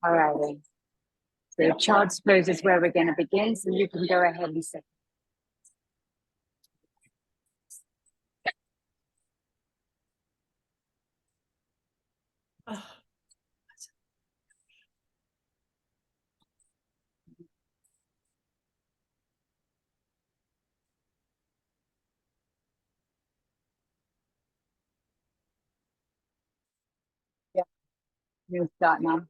All right. So child's pose is where we're going to begin. So you can go ahead and sit. Yeah, you'll start now.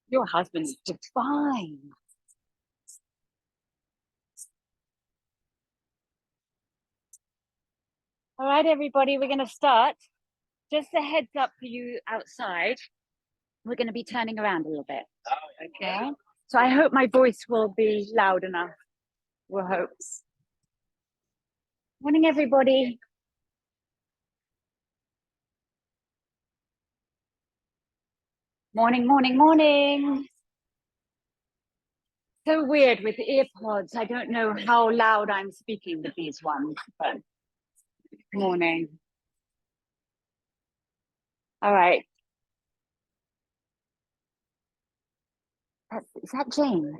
Your husband's divine. All right, everybody, we're going to start. Just a heads up for you outside. We're going to be turning around a little bit. Okay. So I hope my voice will be loud enough. We'll hope. Morning, everybody. Morning, morning, morning. So weird with earpods. I don't know how loud I'm speaking with these ones, but morning. All right. Is that James?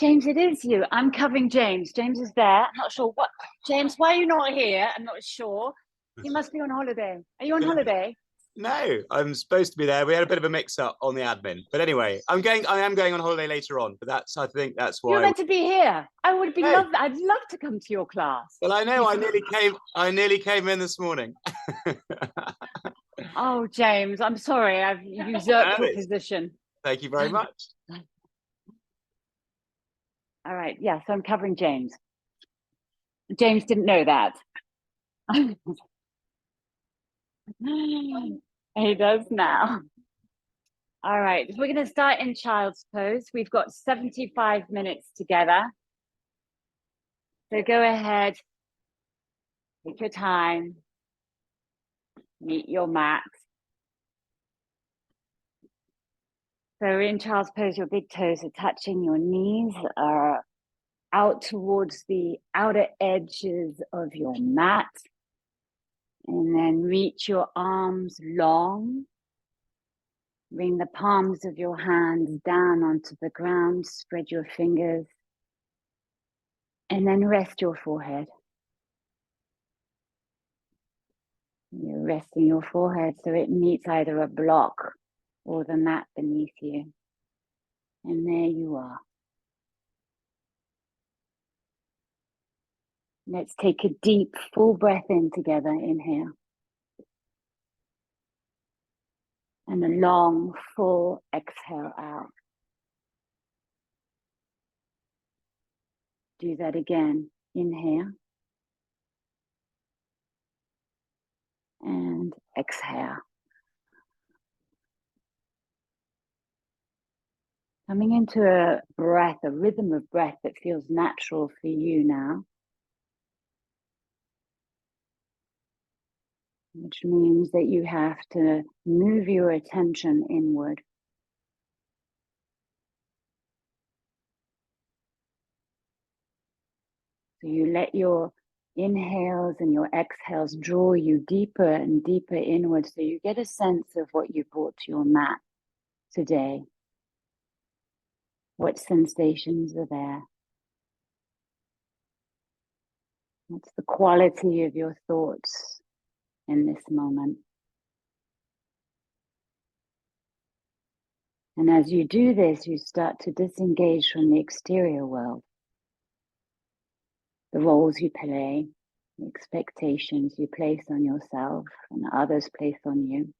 James, it is you. I'm covering James. James is there. I'm not sure what. James, why are you not here? I'm not sure. You must be on holiday. Are you on holiday? No, I'm supposed to be there. We had a bit of a mix-up on the admin, but anyway, I am going on holiday later on. But I think that's why you're meant to be here. I would be No. I'd love to come to your class. Well, I know. I nearly came in this morning. Oh, James, I'm sorry. I've usurped your position. Thank you very much. All right. Yeah. So I'm covering James. James didn't know that. He does now. All right. We're going to start in child's pose. We've got 75 minutes together. So go ahead. Take your time. Meet your mat. So in child's pose, your big toes are touching, your knees are out towards the outer edges of your mat. And then reach your arms long. Bring the palms of your hands down onto the ground, spread your fingers, and then rest your forehead. You're resting your forehead so it meets either a block or the mat beneath you. And there you are. Let's take a deep, full breath in together. Inhale. And a long, full exhale out. Do that again. Inhale. And exhale. Coming into a breath, a rhythm of breath that feels natural for you now. Which means that you have to move your attention inward. So you let your inhales and your exhales draw you deeper and deeper inward so you get a sense of what you brought to your mat today. What sensations are there? What's the quality of your thoughts in this moment? And as you do this, you start to disengage from the exterior world. The roles you play, the expectations you place on yourself and others place on you.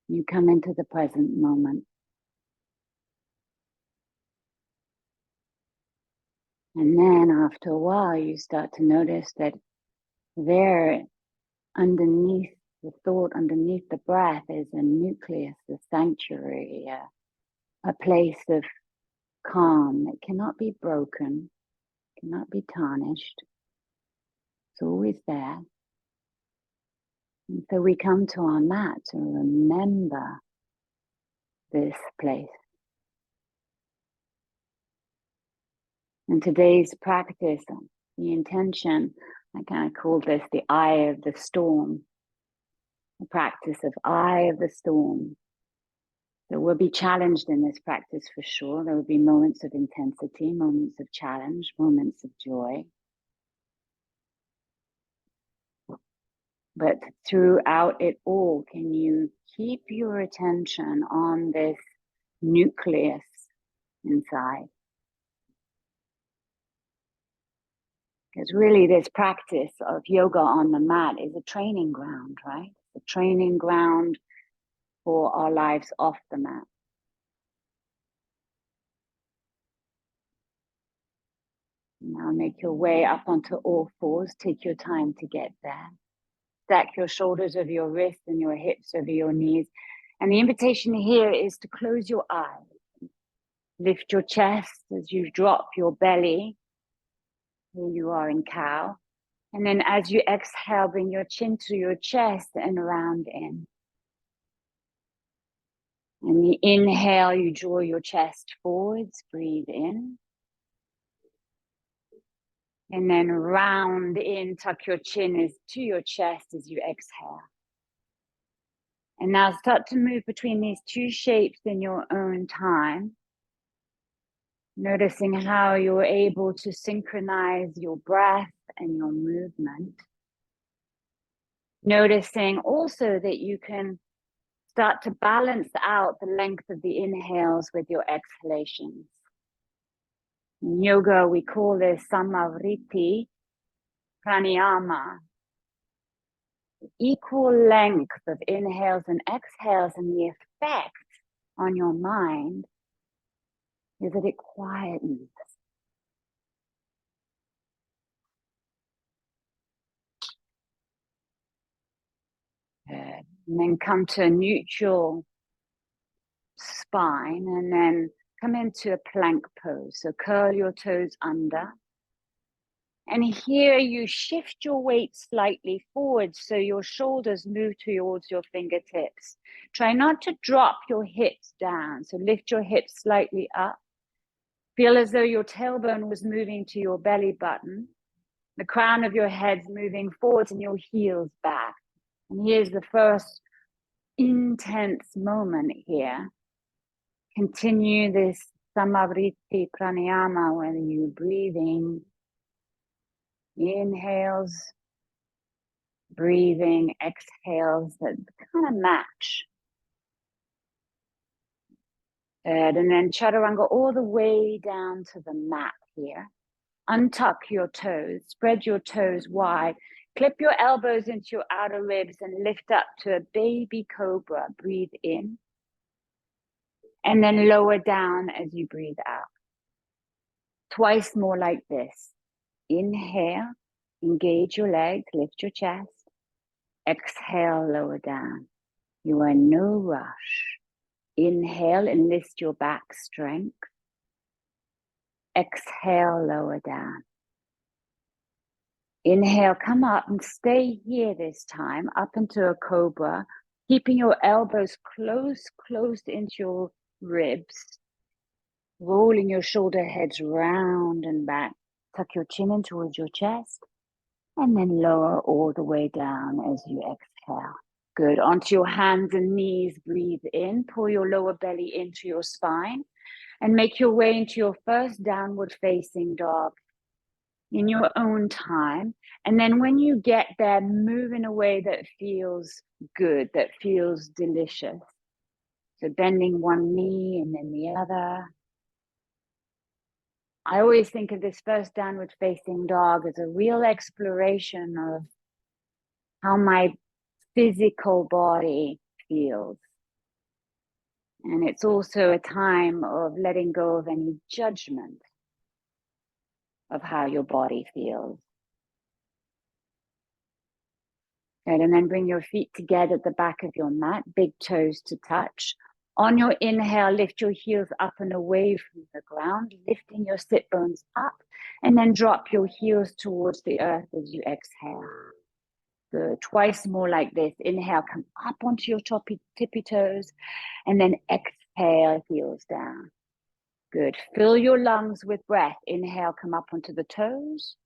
You come into the present moment. And then after a while, you start to notice that there, underneath the thought, underneath the breath, is a nucleus, a sanctuary, a place of calm that cannot be broken, cannot be tarnished. It's always there. And so we come to our mat to remember this place. And today's practice, the intention, I kind of call this the eye of the storm, the practice of eye of the storm. So we'll be challenged in this practice for sure. There will be moments of intensity, moments of challenge, moments of joy. But throughout it all, can you keep your attention on this nucleus inside? Because really this practice of yoga on the mat is a training ground, right? It's a training ground for our lives off the mat. Now make your way up onto all fours. Take your time to get there. Stack your shoulders over your wrists and your hips over your knees. And the invitation here is to close your eyes. Lift your chest as you drop your belly. Here you are in cow. And then as you exhale, bring your chin to your chest and round in. And the inhale, you draw your chest forwards, breathe in. And then round in, tuck your chin to your chest as you exhale. And now start to move between these two shapes in your own time. Noticing how you're able to synchronize your breath and your movement. Noticing also that you can start to balance out the length of the inhales with your exhalations. In yoga, we call this samavriti pranayama. Equal length of inhales and exhales, and the effect on your mind is that it quietens. Good. And then come to a neutral spine, and then come into a plank pose. So curl your toes under. And here you shift your weight slightly forward so your shoulders move towards your fingertips. Try not to drop your hips down. So lift your hips slightly up. Feel as though your tailbone was moving to your belly button. The crown of your head's moving forwards and your heels back. And here's the first intense moment here. Continue this samavriti pranayama where you're breathing. Inhales, breathing, exhales that kind of match. Good. And then chaturanga all the way down to the mat here. Untuck your toes, spread your toes wide, clip your elbows into your outer ribs and lift up to a baby cobra. Breathe in. And then lower down as you breathe out. Twice more like this. Inhale, engage your legs, lift your chest. Exhale, lower down. You are in no rush. Inhale, enlist your back strength. Exhale, lower down. Inhale, come up and stay here this time, up into a cobra, keeping your elbows close into your ribs, rolling your shoulder heads round and back. Tuck your chin in towards your chest, and then lower all the way down as you exhale. Good. Onto your hands and knees, breathe in. Pull your lower belly into your spine and make your way into your first downward facing dog in your own time. And then when you get there, move in a way that feels good, that feels delicious. So bending one knee and then the other. I always think of this first downward facing dog as a real exploration of how my physical body feels. And it's also a time of letting go of any judgment of how your body feels. Good. And then bring your feet together at the back of your mat, big toes to touch. On your inhale, lift your heels up and away from the ground, lifting your sit bones up, and then drop your heels towards the earth as you exhale. Good. Twice more like this. Inhale, come up onto your tippy toes, and then exhale, heels down. Good. Fill your lungs with breath. Inhale, come up onto the toes,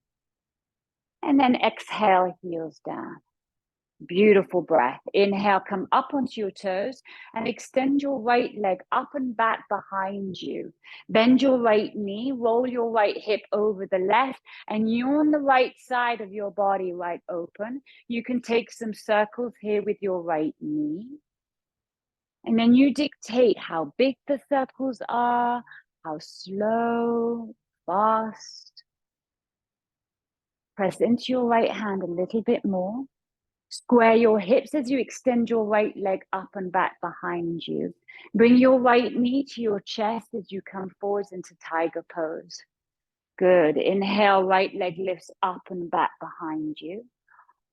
and then exhale, heels down. Beautiful breath. Inhale, come up onto your toes and extend your right leg up and back behind you. Bend your right knee, roll your right hip over the left, and you're on the right side of your body, right open. You can take some circles here with your right knee. And then you dictate how big the circles are, how slow, fast. Press into your right hand a little bit more. Square your hips as you extend your right leg up and back behind you. Bring your right knee to your chest as you come forwards into tiger pose. Good. Inhale, right leg lifts up and back behind you.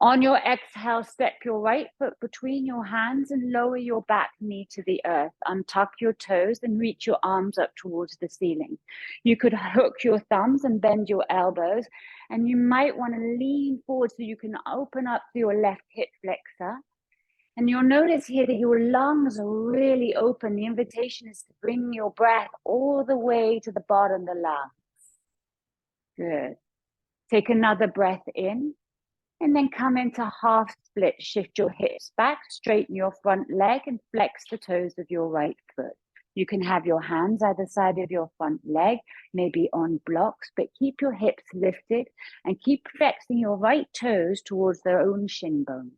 On your exhale, step your right foot between your hands and lower your back knee to the earth. Untuck your toes and reach your arms up towards the ceiling. You could hook your thumbs and bend your elbows, and you might want to lean forward so you can open up your left hip flexor. And you'll notice here that your lungs are really open. The invitation is to bring your breath all the way to the bottom of the lungs. Good. Take another breath in. And then come into half split. Shift your hips back, straighten your front leg, and flex the toes of your right foot. You can have your hands either side of your front leg, maybe on blocks, but keep your hips lifted and keep flexing your right toes towards their own shin bone.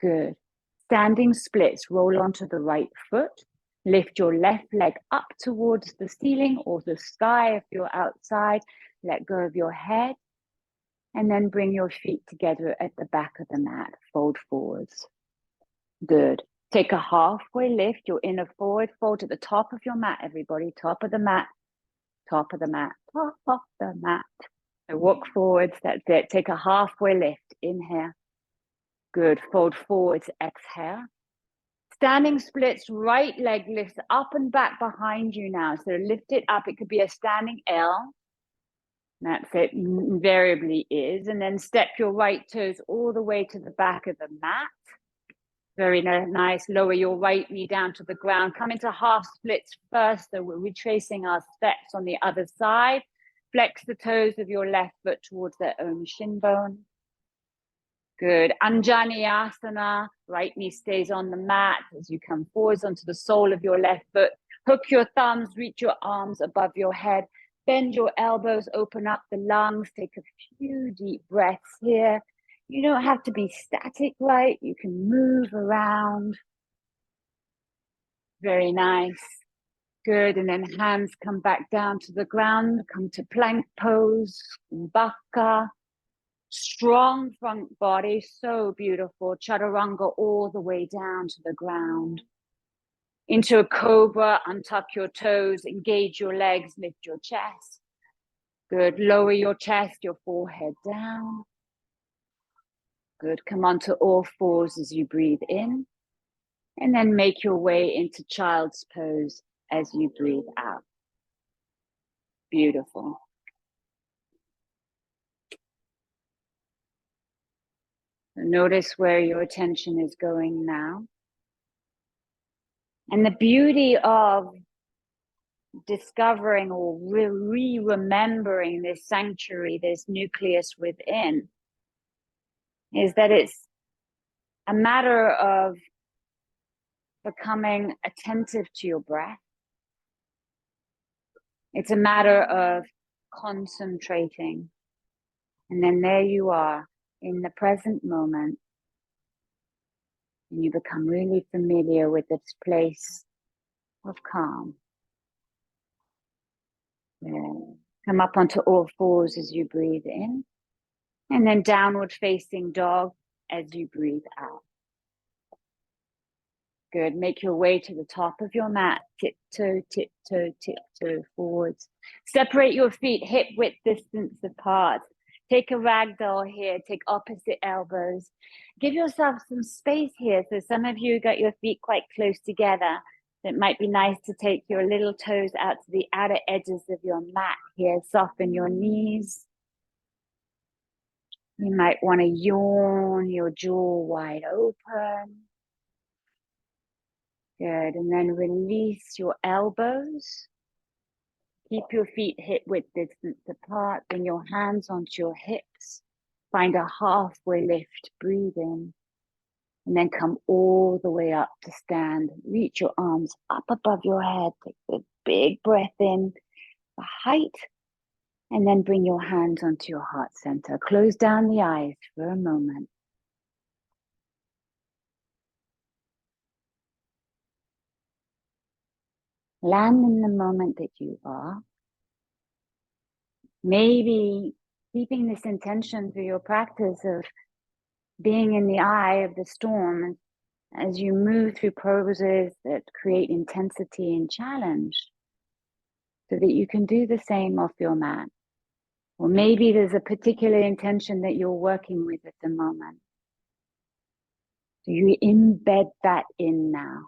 Good. Standing splits, roll onto the right foot. Lift your left leg up towards the ceiling or the sky if you're outside. Let go of your head. And then bring your feet together at the back of the mat. Fold forwards. Good. Take a halfway lift. Your inner forward fold to the top of your mat, everybody. Top of the mat. Top of the mat. Top of the mat. So walk forwards. That's it. Take a halfway lift. Inhale. Good. Fold forwards. Exhale. Standing splits. Right leg lifts up and back behind you now. So lift it up. It could be a standing L. That's it, invariably is. And then step your right toes all the way to the back of the mat. Very nice. Lower your right knee down to the ground. Come into half splits first. So we're retracing our steps on the other side. Flex the toes of your left foot towards their own shin bone. Good. Anjaneyasana. Right knee stays on the mat as you come forwards onto the sole of your left foot. Hook your thumbs, reach your arms above your head. Bend your elbows, open up the lungs, take a few deep breaths here. You don't have to be static, right? You can move around. Very nice. Good. And then hands come back down to the ground, come to plank pose, baka. Strong front body, so beautiful. Chaturanga all the way down to the ground. Into a cobra, untuck your toes, engage your legs, lift your chest. Good. Lower your chest, your forehead down. Good. Come onto all fours as you breathe in. And then make your way into child's pose as you breathe out. Beautiful. So notice where your attention is going now. And the beauty of discovering or remembering this sanctuary, this nucleus within, is that it's a matter of becoming attentive to your breath. It's a matter of concentrating. And then there you are in the present moment. And you become really familiar with this place of calm. Come up onto all fours as you breathe in. And then downward facing dog as you breathe out. Good. Make your way to the top of your mat. Tiptoe, tiptoe, tiptoe forwards. Separate your feet hip width distance apart. Take a ragdoll here. Take opposite elbows. Give yourself some space here. So some of you got your feet quite close together. It might be nice to take your little toes out to the outer edges of your mat here. Soften your knees. You might want to yawn your jaw wide open. Good. And then release your elbows. Keep your feet hip width distance apart. Bring your hands onto your hips. Find a halfway lift. Breathe in. And then come all the way up to stand. Reach your arms up above your head. Take a big breath in for height. And then bring your hands onto your heart center. Close down the eyes for a moment. Land in the moment that you are. Maybe keeping this intention for your practice of being in the eye of the storm as you move through poses that create intensity and challenge, so that you can do the same off your mat. Or maybe there's a particular intention that you're working with at the moment. So you embed that in now.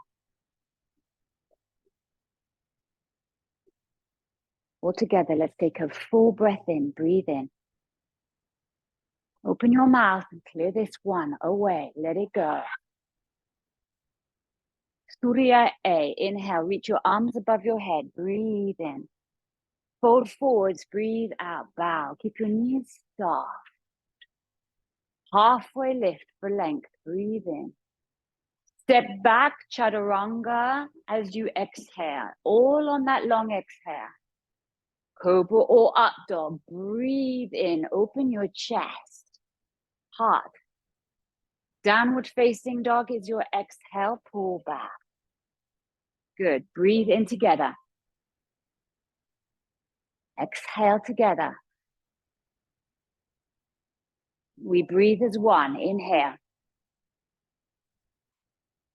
All together, let's take a full breath in. Breathe in. Open your mouth and clear this one away. Let it go. Surya A. Inhale, reach your arms above your head. Breathe in. Fold forwards, breathe out, bow. Keep your knees soft. Halfway lift for length, breathe in. Step back, chaturanga, as you exhale. All on that long exhale. Cobra or up dog, breathe in. Open your chest, heart. Downward facing dog is your exhale, pull back. Good, breathe in together. Exhale together. We breathe as one, inhale.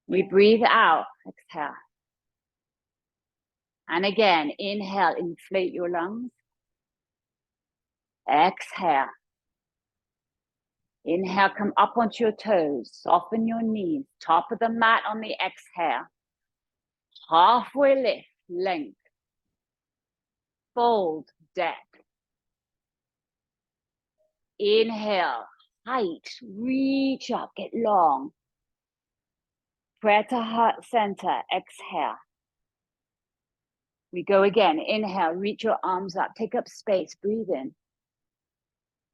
We breathe out, exhale. And again, inhale, inflate your lungs. Exhale. Inhale, come up onto your toes, soften your knees, top of the mat on the exhale. Halfway lift, length. Fold, depth. Inhale, height, reach up, get long. Prayer to heart center, exhale. We go again, inhale, reach your arms up, take up space, breathe in.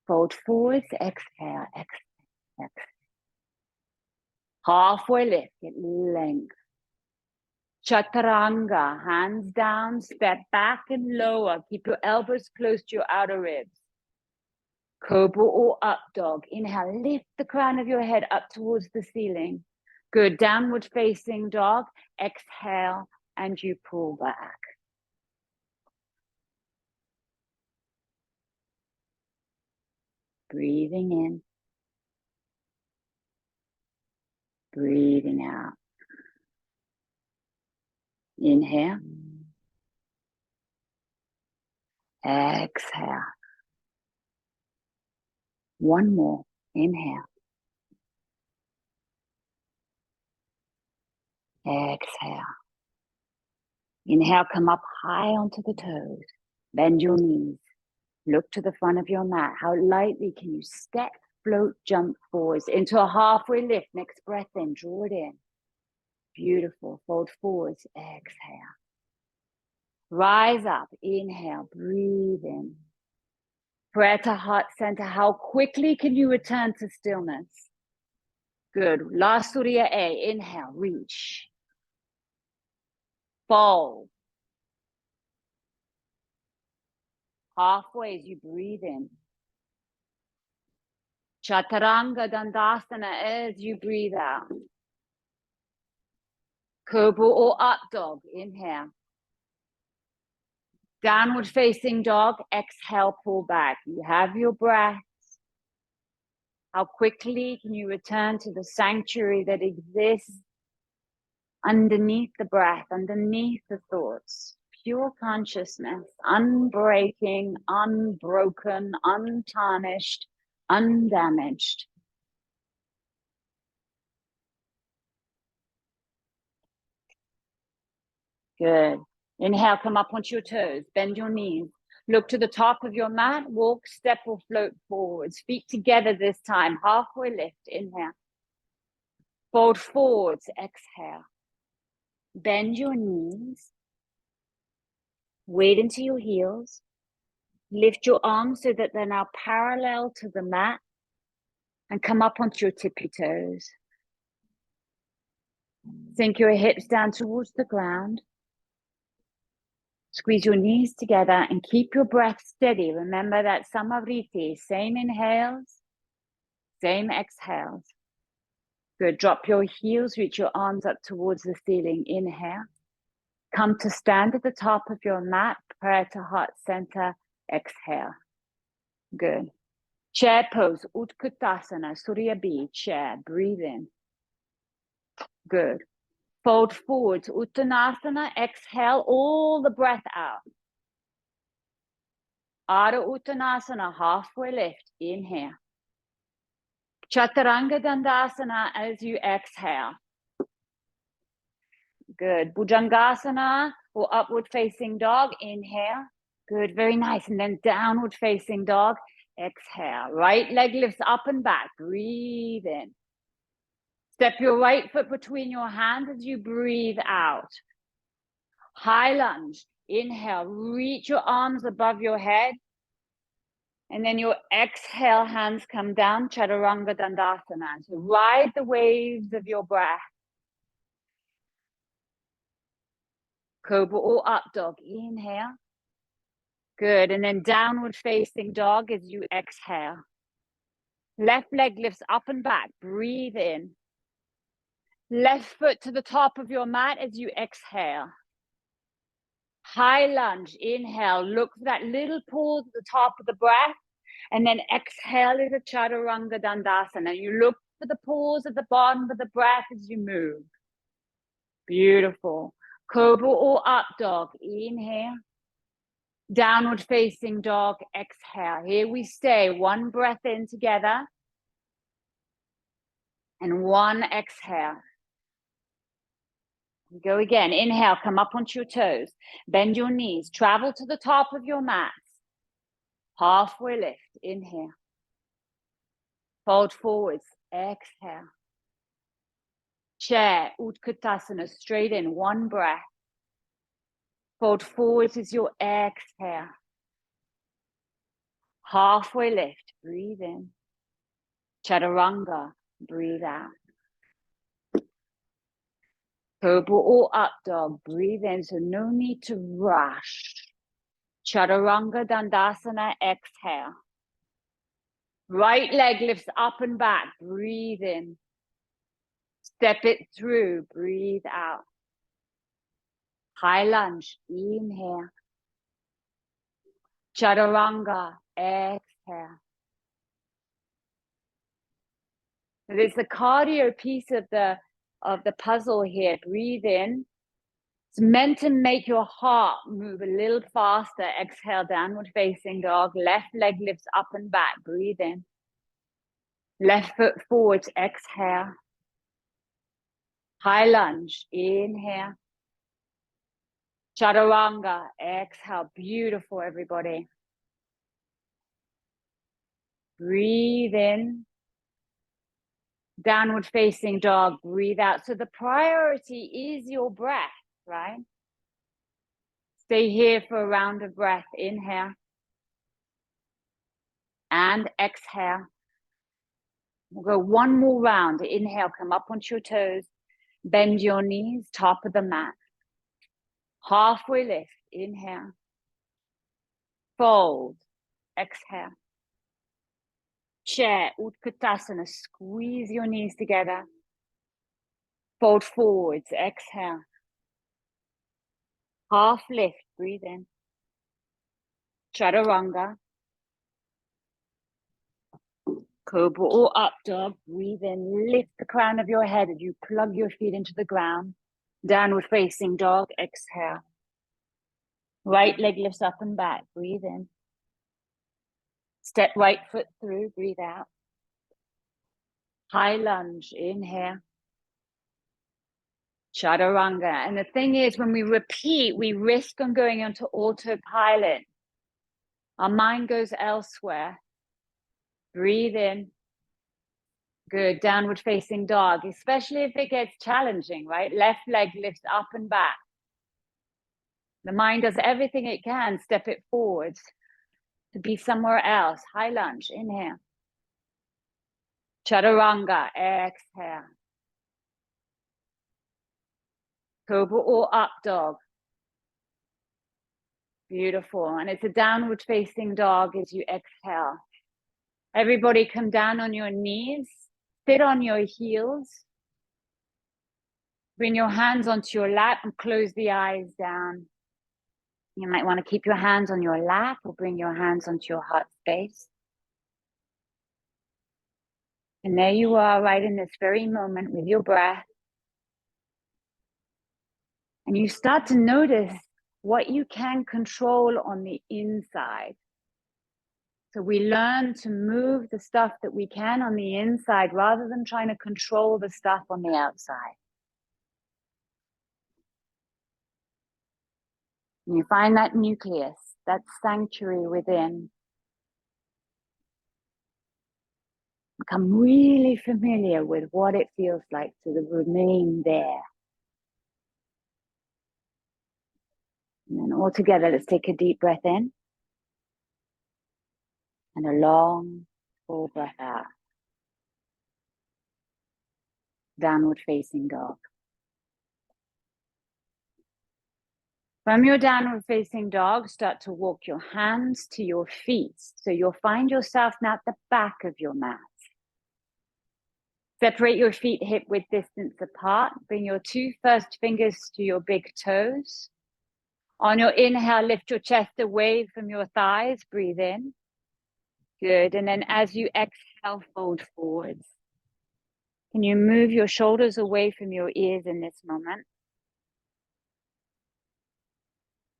Fold forwards, exhale, exhale, exhale. Halfway lift, get length. Chaturanga, hands down, step back and lower. Keep your elbows close to your outer ribs. Cobra or up dog. Inhale, lift the crown of your head up towards the ceiling. Good, downward facing dog. Exhale, and you pull back. Breathing in. Breathing out. Inhale. Exhale. One more. Inhale. Exhale. Inhale, come up high onto the toes. Bend your knees. Look to the front of your mat. How lightly can you step, float, jump forwards into a halfway lift? Next breath in, draw it in. Beautiful. Fold forwards, exhale. Rise up, inhale, breathe in. Prayer to heart center. How quickly can you return to stillness? Good. Last Surya A. Inhale, reach. Fold. Halfway as you breathe in. Chaturanga Dandasana as you breathe out. Cobra or up dog. Inhale. Downward facing dog. Exhale, pull back. You have your breath. How quickly can you return to the sanctuary that exists underneath the breath, underneath the thoughts? Pure consciousness, unbreaking, unbroken, untarnished, undamaged. Good. Inhale, come up onto your toes, bend your knees. Look to the top of your mat, walk, step or float forwards. Feet together this time, halfway lift, inhale. Fold forwards, exhale. Bend your knees. Weight into your heels. Lift your arms so that they're now parallel to the mat and come up onto your tippy toes. Sink your hips down towards the ground. Squeeze your knees together and keep your breath steady. Remember that Samariti, same inhales, same exhales. Good. Drop your heels, reach your arms up towards the ceiling. Inhale. Come to stand at the top of your mat, prayer to heart center. Exhale. Good. Chair pose, Utkatasana, Surya B, chair. Breathe in. Good. Fold forward to Uttanasana. Exhale all the breath out. Ardha Uttanasana, halfway lift. Inhale. Chaturanga Dandasana as you exhale. Good. Bhujangasana or upward facing dog. Inhale. Good. Very nice. And then downward facing dog. Exhale. Right leg lifts up and back. Breathe in. Step your right foot between your hands as you breathe out. High lunge. Inhale. Reach your arms above your head. And then your exhale, hands come down. Chaturanga Dandasana. So ride the waves of your breath. Cobra or up dog. Inhale. Good. And then downward facing dog as you exhale. Left leg lifts up and back. Breathe in. Left foot to the top of your mat as you exhale. High lunge. Inhale. Look for that little pause at the top of the breath. And then exhale into Chaturanga Dandasana. You look for the pause at the bottom of the breath as you move. Beautiful. Cobra or up dog. Inhale. Downward facing dog. Exhale. Here we stay. One breath in together. And one exhale. Go again. Inhale. Come up onto your toes. Bend your knees. Travel to the top of your mats. Halfway lift. Inhale. Fold forwards. Exhale. Chair. Utkatasana. Straight in. One breath. Fold forwards as your exhale. Halfway lift. Breathe in. Chaturanga. Breathe out. Cobra or up dog. Breathe in. So no need to rush. Chaturanga Dandasana. Exhale. Right leg lifts up and back. Breathe in. Step it through. Breathe out. High lunge. Inhale. Chaturanga. Exhale. There's the cardio piece of the puzzle here. Breathe in. It's meant to make your heart move a little faster. Exhale, downward facing dog. Left leg lifts up and back. Breathe in. Left foot forwards. Exhale. High lunge. Inhale. Chaturanga. Exhale. Beautiful, everybody. Breathe in. Downward facing dog. Breathe out. So the priority is your breath, right? Stay here for a round of breath. Inhale. And exhale. We'll go one more round. Inhale. Come up onto your toes. Bend your knees. Top of the mat. Halfway lift. Inhale. Fold. Exhale. Chair. Utkatasana. Squeeze your knees together. Fold forwards. Exhale. Half lift. Breathe in. Chaturanga. Cobra or up dog. Breathe in. Lift the crown of your head as you plug your feet into the ground. Downward facing dog. Exhale. Right leg lifts up and back. Breathe in. Step right foot through. Breathe out. High lunge. Inhale. Chaturanga. And the thing is, when we repeat, we risk on going onto autopilot. Our mind goes elsewhere. Breathe in. Good. Downward facing dog, especially if it gets challenging, right? Left leg lifts up and back. The mind does everything it can, step it forwards to be somewhere else. High lunge, inhale. Chaturanga, exhale. Cobra or up dog. Beautiful. And it's a downward facing dog as you exhale. Everybody come down on your knees, sit on your heels. Bring your hands onto your lap and close the eyes down. You might want to keep your hands on your lap or bring your hands onto your heart space. And there you are, right in this very moment with your breath. And you start to notice what you can control on the inside. So we learn to move the stuff that we can on the inside rather than trying to control the stuff on the outside. And you find that nucleus, that sanctuary within. Become really familiar with what it feels like to remain there. And then all together, let's take a deep breath in. And a long, full breath out. Downward facing dog. From your downward facing dog, start to walk your hands to your feet. So you'll find yourself now at the back of your mat. Separate your feet hip width distance apart. Bring your two first fingers to your big toes. On your inhale, lift your chest away from your thighs. Breathe in. Good. And then as you exhale, fold forwards. Can you move your shoulders away from your ears in this moment?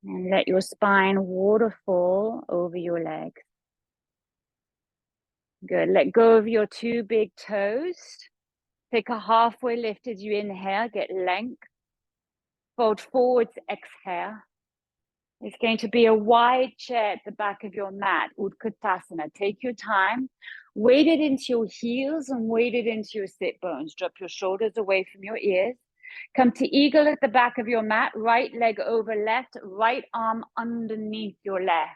And let your spine waterfall over your legs. Good. Let go of your two big toes. Take a halfway lift as you inhale. Get length. Fold forwards, exhale. It's going to be a wide chair at the back of your mat, Utkatasana. Take your time. Weight it into your heels and weight it into your sit bones. Drop your shoulders away from your ears. Come to eagle at the back of your mat. Right leg over left, right arm underneath your left.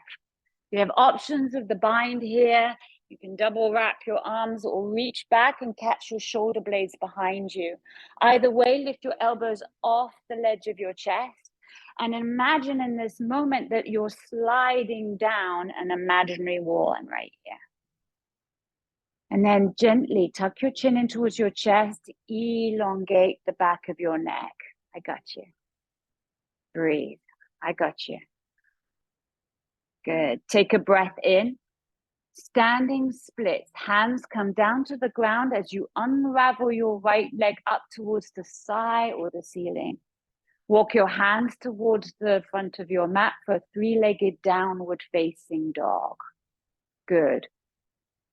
You have options of the bind here. You can double wrap your arms or reach back and catch your shoulder blades behind you. Either way, lift your elbows off the ledge of your chest. And imagine in this moment that you're sliding down an imaginary wall and right here. And then gently tuck your chin in towards your chest, elongate the back of your neck. I got you. Breathe. I got you. Good. Take a breath in. Standing splits. Hands come down to the ground as you unravel your right leg up towards the side or the ceiling. Walk your hands towards the front of your mat for a three-legged downward facing dog. Good.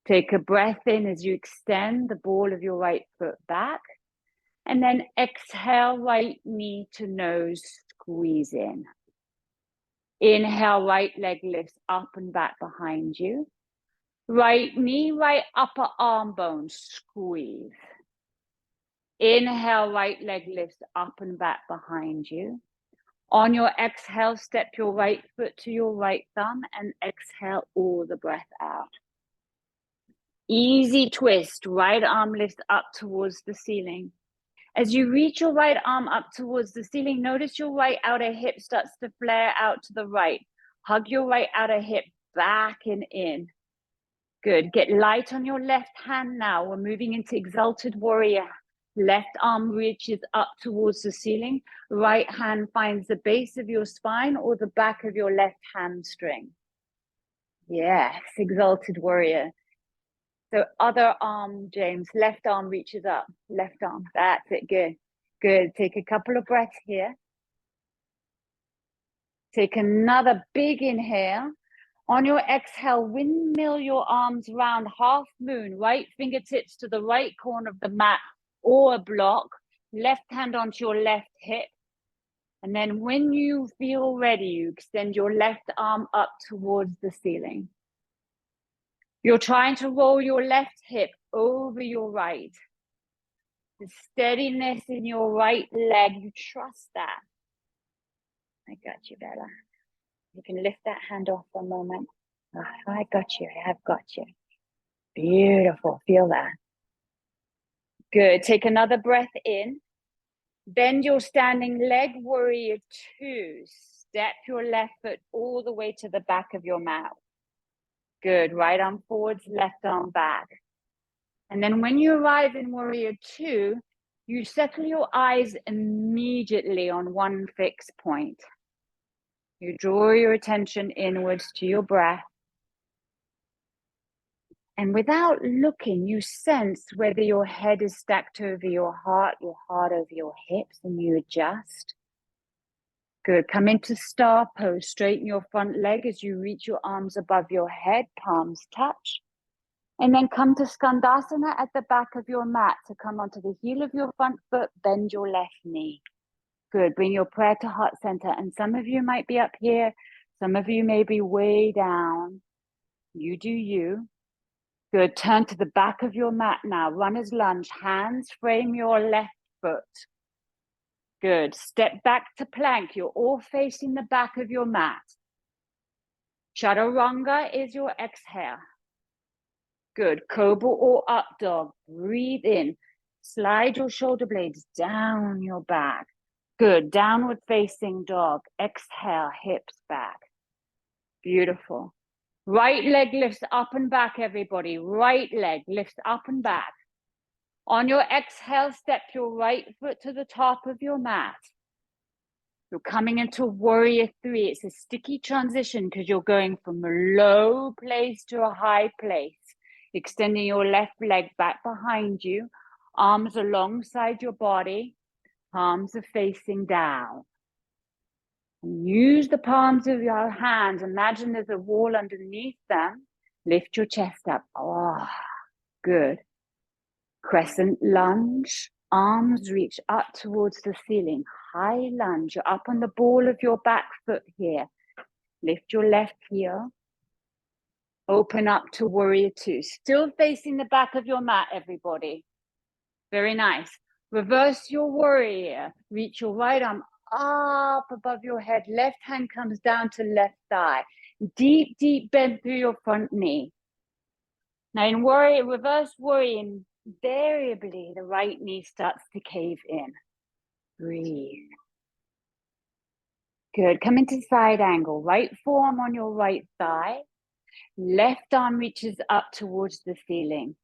Take a breath in as you extend the ball of your right foot back. And then exhale, right knee to nose, squeeze in. Inhale, right leg lifts up and back behind you. Right knee, right upper arm bone, squeeze. Inhale, right leg lifts up and back behind you. On your exhale, step your right foot to your right thumb and exhale all the breath out. Easy twist, right arm lifts up towards the ceiling. As you reach your right arm up towards the ceiling, notice your right outer hip starts to flare out to the right. Hug your right outer hip back and in. Good. Get light on your left hand now. We're moving into exalted warrior. Left arm reaches up towards the ceiling. Right hand finds the base of your spine or the back of your left hamstring. Yes, exalted warrior. So other arm, James, left arm reaches up. Left arm. That's it. Good. Good. Take a couple of breaths here. Take another big inhale. On your exhale, windmill your arms round, half moon, right fingertips to the right corner of the mat or a block. left hand onto your left hip. And then when you feel ready, you extend your left arm up towards the ceiling. You're trying to roll your left hip over your right. The steadiness in your right leg, you trust that. I got you, Bella. You can lift that hand off for a moment. Oh, I got you, I've got you. Beautiful, feel that. Good, take another breath in. Bend your standing leg, warrior two. Step your left foot all the way to the back of your mat. Good, right arm forwards, left arm back. And then when you arrive in warrior two, you settle your eyes immediately on one fixed point. You draw your attention inwards to your breath. And without looking, you sense whether your head is stacked over your heart over your hips, and you adjust. Good. Come into star pose. Straighten your front leg as you reach your arms above your head, palms touch. And then come to Skandasana at the back of your mat. So come onto the heel of your front foot, bend your left knee. Good. Bring your prayer to heart center. And some of you might be up here. Some of you may be way down. You do you. Good. Turn to the back of your mat now. Runner's lunge. Hands frame your left foot. Good. Step back to plank. You're all facing the back of your mat. Chaturanga is your exhale. Good. Cobra or up dog. Breathe in. Slide your shoulder blades down your back. Good. Downward facing dog. Exhale, hips back. Beautiful. Right leg lifts up and back, everybody. Right leg lifts up and back. On your exhale, step your right foot to the top of your mat. You're coming into warrior three. It's a sticky transition because you're going from a low place to a high place. Extending your left leg back behind you. Arms alongside your body. Palms are facing down. Use the palms of your hands. Imagine there's a wall underneath them. Lift your chest up. Oh, good. Crescent lunge. Arms reach up towards the ceiling. High lunge. You're up on the ball of your back foot here. Lift your left heel. Open up to warrior two. Still facing the back of your mat, everybody. Very nice. Reverse your warrior. Reach your right arm up above your head. Left hand comes down to left thigh. Deep, deep bend through your front knee. Now in warrior, reverse warrior, invariably the right knee starts to cave in. Breathe. Good. Come into side angle. Right forearm on your right thigh. Left arm reaches up towards the ceiling.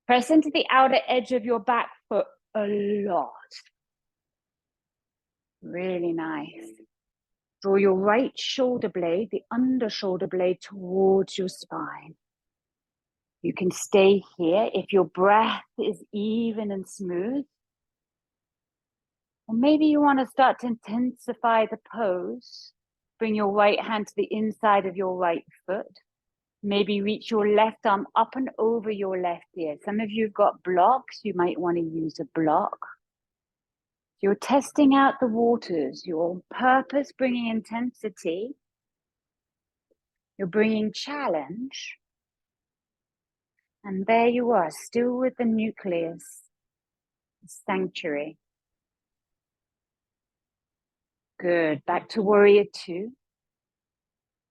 Press into the outer edge of your back foot a lot. Really nice. Draw your right shoulder blade, the under shoulder blade, towards your spine. You can stay here if your breath is even and smooth. Or maybe you want to start to intensify the pose. Bring your right hand to the inside of your right foot. Maybe reach your left arm up and over your left ear. Some of you have got blocks. You might want to use a block. You're testing out the waters. Your purpose, bringing intensity. You're bringing challenge. And there you are, still with the nucleus, the sanctuary. Good. Back to warrior two.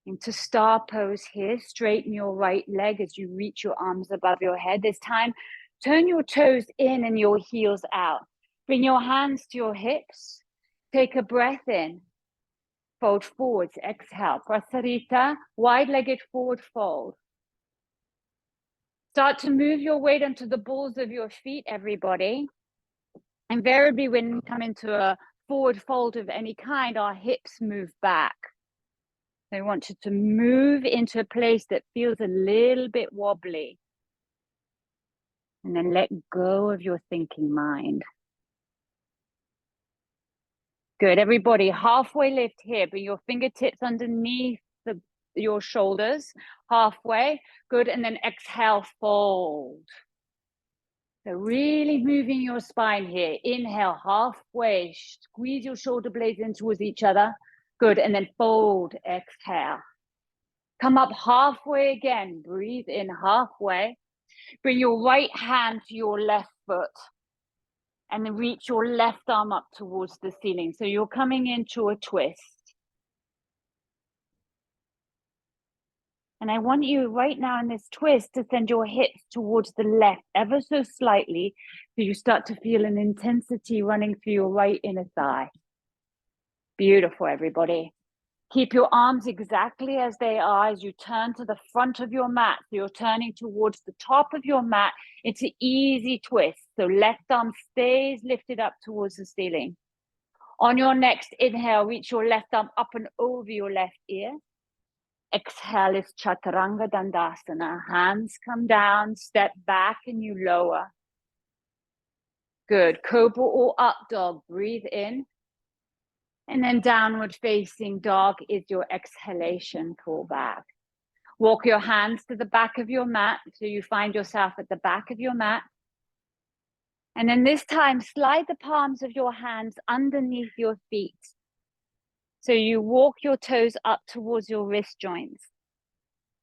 Into star pose here. Straighten your right leg as you reach your arms above your head. This time, turn your toes in and your heels out. Bring your hands to your hips. Take a breath in. Fold forwards. Exhale. Prasarita. Wide-legged forward fold. Start to move your weight onto the balls of your feet, everybody. Invariably, when we come into a forward fold of any kind, our hips move back. I want you to move into a place that feels a little bit wobbly. And then let go of your thinking mind. Good, everybody, halfway lift here. Bring your fingertips underneath your shoulders, halfway. Good, and then exhale, fold. So really moving your spine here. Inhale, halfway. Squeeze your shoulder blades in towards each other. Good. And then fold. Exhale. Come up halfway again. Breathe in halfway. Bring your right hand to your left foot. And then reach your left arm up towards the ceiling. So you're coming into a twist. And I want you right now in this twist to send your hips towards the left ever so slightly, so you start to feel an intensity running through your right inner thigh. Beautiful, everybody. Keep your arms exactly as they are as you turn to the front of your mat. So you're turning towards the top of your mat. It's an easy twist. So left arm stays lifted up towards the ceiling. On your next inhale, reach your left arm up and over your left ear. Exhale is Chaturanga Dandasana. Hands come down, step back and you lower. Good. Cobra or up dog. Breathe in. And then downward facing dog is your exhalation. Pull back. Walk your hands to the back of your mat so you find yourself at the back of your mat. And then this time, slide the palms of your hands underneath your feet. So you walk your toes up towards your wrist joints.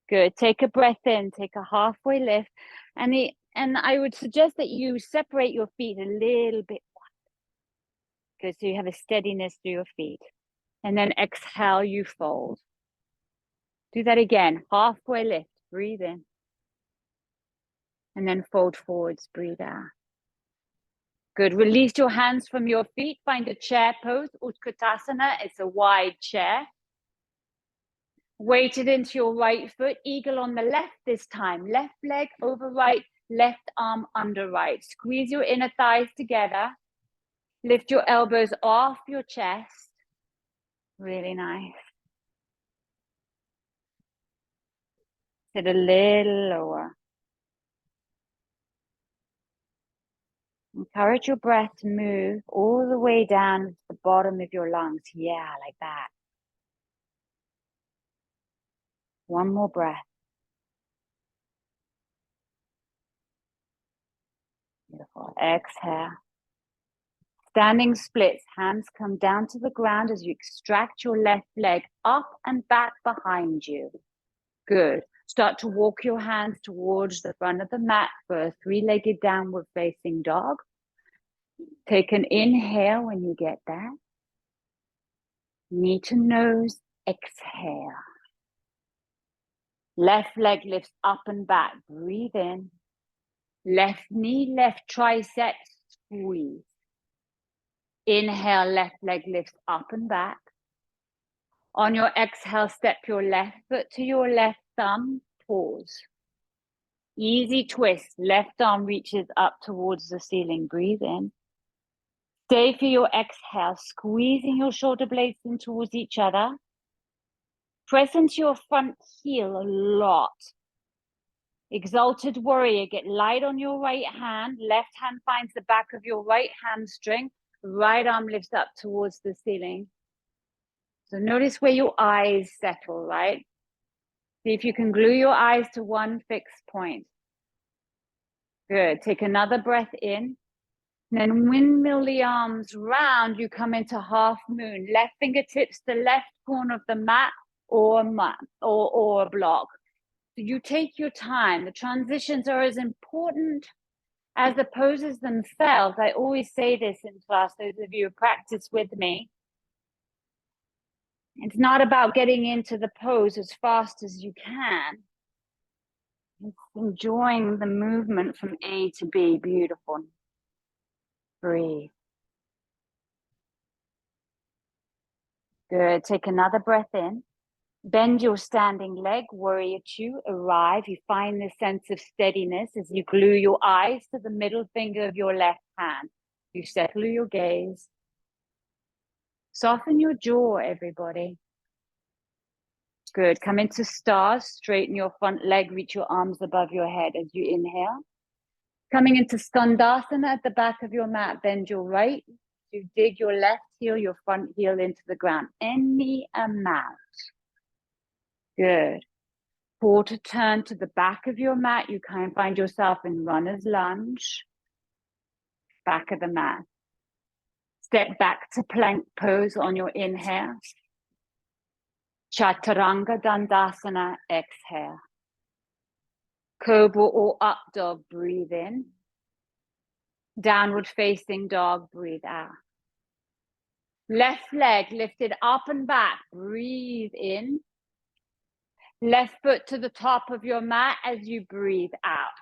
Good. Take a breath in, take a halfway lift. And I would suggest that you separate your feet a little bit wider. Good. So you have a steadiness through your feet. And then exhale, you fold. Do that again. Halfway lift. Breathe in. And then fold forwards. Breathe out. Good. Release your hands from your feet. Find a chair pose. Utkatasana. It's a wide chair. Weighted into your right foot. Eagle on the left this time. Left leg over right. Left arm under right. Squeeze your inner thighs together. Lift your elbows off your chest. Really nice. Sit a little lower. Encourage your breath to move all the way down to the bottom of your lungs. Yeah, like that. One more breath. Beautiful. Exhale. Standing splits. Hands come down to the ground as you extract your left leg up and back behind you. Good. Start to walk your hands towards the front of the mat for a three-legged downward facing dog. Take an inhale when you get there. Knee to nose, exhale. Left leg lifts up and back. Breathe in. Left knee, left tricep, squeeze. Inhale, left leg lifts up and back. On your exhale, step your left foot to your left thumb. Pause. Easy twist. Left arm reaches up towards the ceiling. Breathe in. Stay for your exhale, squeezing your shoulder blades in towards each other. Press into your front heel a lot. Exalted warrior, get light on your right hand. Left hand finds the back of your right hamstring. Right arm lifts up towards the ceiling. So notice where your eyes settle, right? See if you can glue your eyes to one fixed point. Good. Take another breath in. And then windmill the arms round. You come into half moon. Left fingertips to left corner of the mat or a block. So you take your time. The transitions are as important as the poses themselves. I always say this in class, those of you who practice with me. It's not about getting into the pose as fast as you can. It's enjoying the movement from A to B. Beautiful. Breathe. Good. Take another breath in. Bend your standing leg, warrior two, arrive. You find this sense of steadiness as you glue your eyes to the middle finger of your left hand. You settle your gaze. Soften your jaw, everybody. Good. Come into stars. Straighten your front leg. Reach your arms above your head as you inhale. Coming into Skandasana at the back of your mat. Bend your right. You dig your left heel, your front heel into the ground. Any amount. Good. Quarter turn to the back of your mat. You kind of find yourself in runner's lunge. back of the mat. Step back to plank pose on your inhale. Chaturanga Dandasana, exhale. Cobra or up dog, breathe in. Downward facing dog, breathe out. Left leg lifted up and back, breathe in. Left foot to the top of your mat as you breathe out.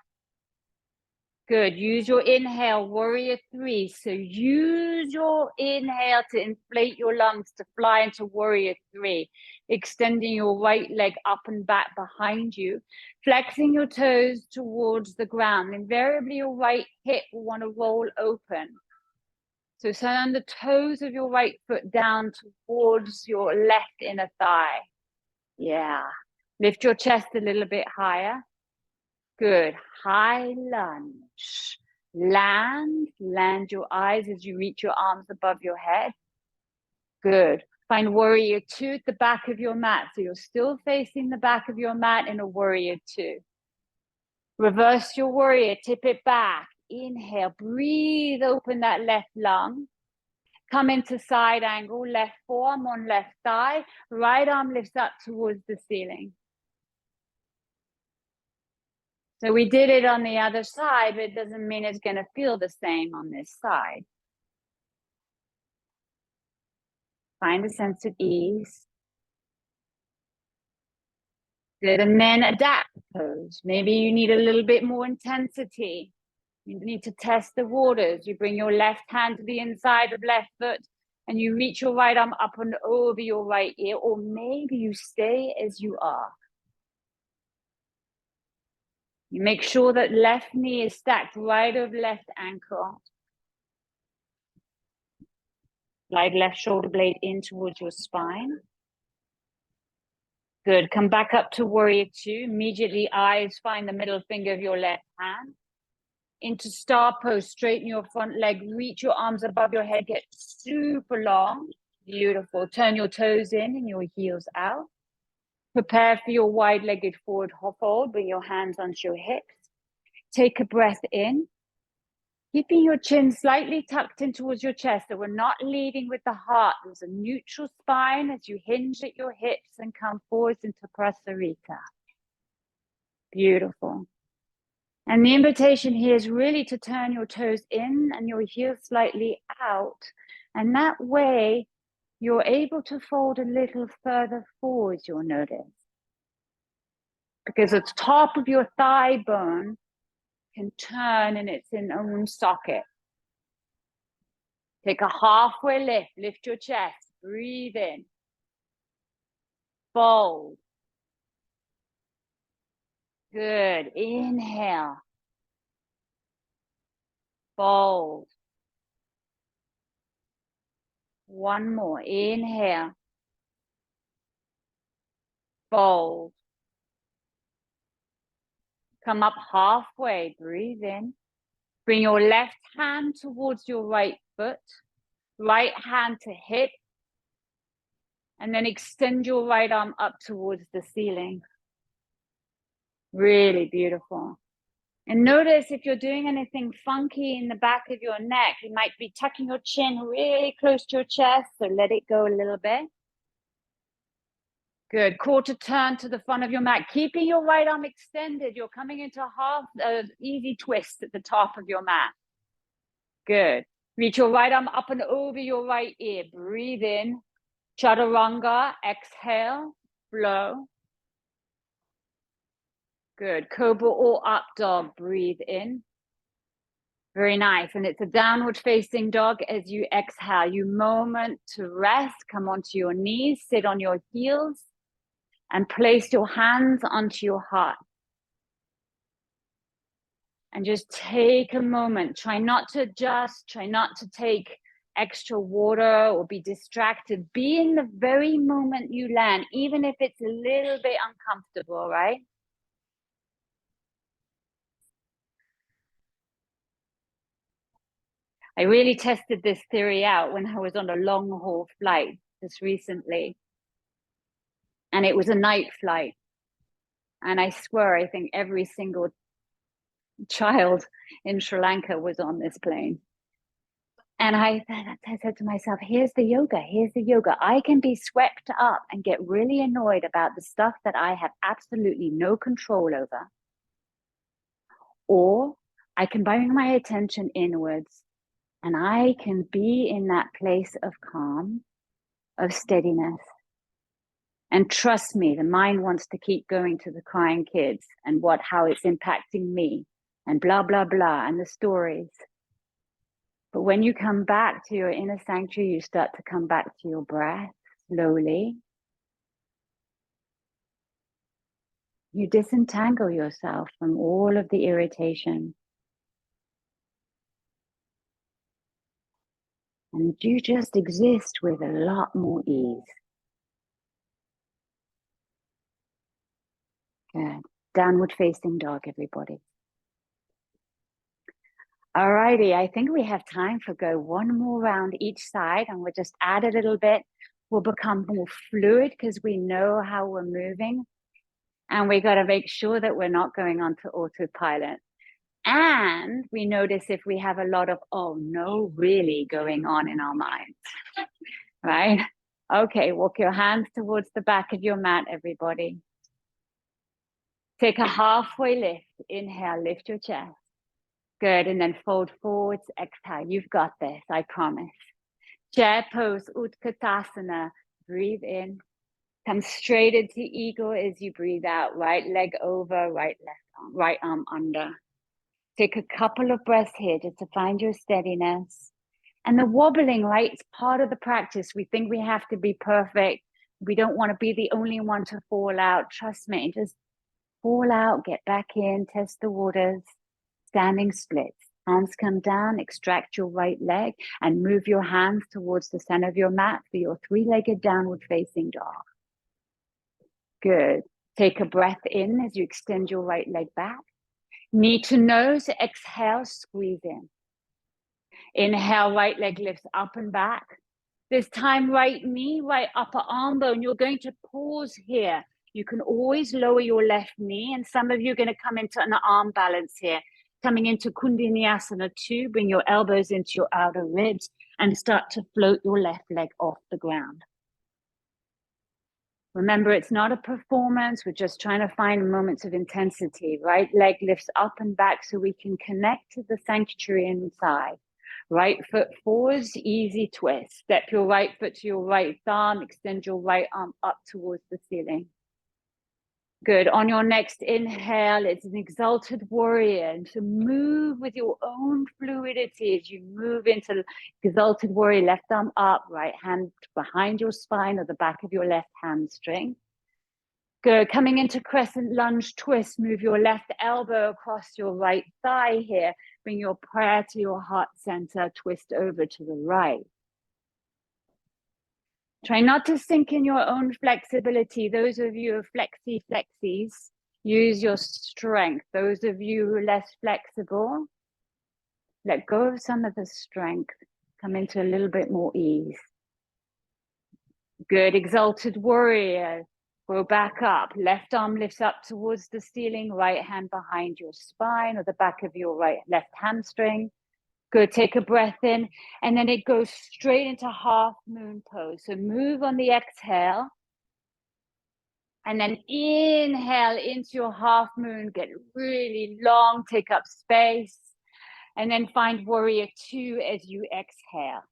Good. Use your inhale, warrior three. So use your inhale to inflate your lungs to fly into warrior three. Extending your right leg up and back behind you. Flexing your toes towards the ground. Invariably, your right hip will want to roll open. So send the toes of your right foot down towards your left inner thigh. Yeah. Lift your chest a little bit higher. Good. High lunge. Land your eyes as you reach your arms above your head. Good. Find warrior two at the back of your mat. So you're still facing the back of your mat in a warrior two. Reverse your warrior, tip it back. Inhale, breathe, open that left lung. Come into side angle, left forearm on left thigh. Right arm lifts up towards the ceiling. So we did it on the other side, but it doesn't mean it's going to feel the same on this side. Find a sense of ease. Good, and then adapt the pose. Maybe you need a little bit more intensity. You need to test the waters. You bring your left hand to the inside of left foot and you reach your right arm up and over your right ear, or maybe you stay as you are. You make sure that left knee is stacked right over left ankle. Slide left shoulder blade in towards your spine. Good. Come back up to warrior two. Immediately eyes find the middle finger of your left hand. Into star pose. Straighten your front leg. Reach your arms above your head. Get super long. Beautiful. Turn your toes in and your heels out. Prepare for your wide-legged forward fold. Bring your hands onto your hips. Take a breath in. Keeping your chin slightly tucked in towards your chest, so we're not leading with the heart. There's a neutral spine as you hinge at your hips and come forwards into Prasarita. Beautiful. And the invitation here is really to turn your toes in and your heels slightly out. And that way, you're able to fold a little further forwards, you'll notice. Because the top of your thigh bone can turn in its own socket. Take a halfway lift, lift your chest, breathe in. Fold. Good, inhale. Fold. One more, inhale. Fold. Come up halfway, breathe in. Bring your left hand towards your right foot, right hand to hip, and then extend your right arm up towards the ceiling. Really beautiful. And notice if you're doing anything funky in the back of your neck, you might be tucking your chin really close to your chest, so let it go a little bit. Good. Quarter turn to the front of your mat, keeping your right arm extended. You're coming into a half easy twist at the top of your mat. Good. Reach your right arm up and over your right ear. Breathe in. Chaturanga. Exhale. Flow. Good. Cobra or up dog. Breathe in. Very nice. And it's a downward facing dog. As you exhale, you moment to rest. Come onto your knees. Sit on your heels. And place your hands onto your heart. And just take a moment. Try not to adjust. Try not to take extra water or be distracted. Be in the very moment you land, even if it's a little bit uncomfortable, right? I really tested this theory out when I was on a long haul flight just recently. And it was a night flight. And I swear, I think every single child in Sri Lanka was on this plane. And I said to myself, here's the yoga. Here's the yoga. I can be swept up and get really annoyed about the stuff that I have absolutely no control over. Or I can bring my attention inwards and I can be in that place of calm, of steadiness. And trust me, the mind wants to keep going to the crying kids and how it's impacting me and blah, blah, blah, and the stories. But when you come back to your inner sanctuary, you start to come back to your breath slowly. You disentangle yourself from all of the irritation. And you just exist with a lot more ease. Good. Downward facing dog, everybody. Alrighty, I think we have time for go one more round each side, and we'll just add a little bit. We'll become more fluid because we know how we're moving, and we got to make sure that we're not going onto autopilot. And we notice if we have a lot of, oh no, really going on in our minds, right? Okay, walk your hands towards the back of your mat, everybody. Take a halfway lift. Inhale, lift your chest. Good, and then fold forwards, exhale. You've got this, I promise. Chair pose, Utkatasana. Breathe in. Come straight into eagle as you breathe out. Right leg over, right arm under. Take a couple of breaths here just to find your steadiness. And the wobbling, right, it's part of the practice. We think we have to be perfect. We don't want to be the only one to fall out. Trust me, just fall out, get back in, test the waters. Standing splits. Hands come down, extract your right leg and move your hands towards the center of your mat for your three-legged downward facing dog. Good. Take a breath in as you extend your right leg back. Knee to nose, exhale, squeeze in. Inhale, right leg lifts up and back. This time, right knee, right upper arm bone. You're going to pause here. You can always lower your left knee, and some of you are going to come into an arm balance here. Coming into Kundalini 2, bring your elbows into your outer ribs and start to float your left leg off the ground. Remember, it's not a performance. We're just trying to find moments of intensity. Right leg lifts up and back so we can connect to the sanctuary inside. Right foot forwards, easy twist. Step your right foot to your right thumb. Extend your right arm up towards the ceiling. Good. On your next inhale, it's an exalted warrior. And to move with your own fluidity as you move into exalted warrior, left arm up, right hand behind your spine or the back of your left hamstring. Good. Coming into crescent lunge twist, move your left elbow across your right thigh here. Bring your prayer to your heart center, twist over to the right. Try not to sink in your own flexibility. Those of you who are flexies, use your strength. Those of you who are less flexible, let go of some of the strength. Come into a little bit more ease. Good. Exalted warrior. Go back up. Left arm lifts up towards the ceiling. Right hand behind your spine or the back of your left hamstring. Good. Take a breath in, and then it goes straight into half moon pose. So move on the exhale, and then inhale into your half moon. Get really long, take up space, and then find warrior 2 as you exhale.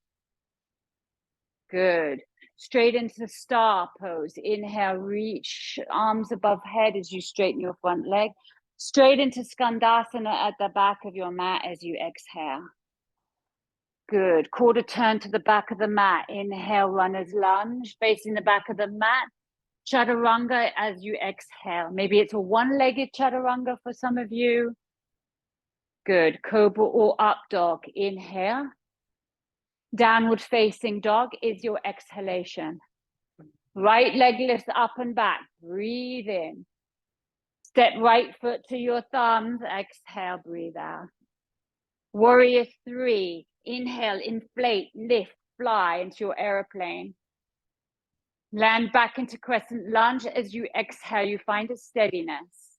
Good. Straight into star pose. Inhale, reach arms above head as you straighten your front leg. Straight into Skandasana at the back of your mat as you exhale. Good. Quarter turn to the back of the mat. Inhale, runner's lunge, facing the back of the mat. Chaturanga as you exhale. Maybe it's a one-legged chaturanga for some of you. Good. Cobra or up dog. Inhale. Downward facing dog is your exhalation. Right leg lifts up and back. Breathe in. Step right foot to your thumbs. Exhale, breathe out. Warrior 3. Inhale, inflate, lift, fly into your airplane. Land back into crescent lunge. As you exhale, you find a steadiness.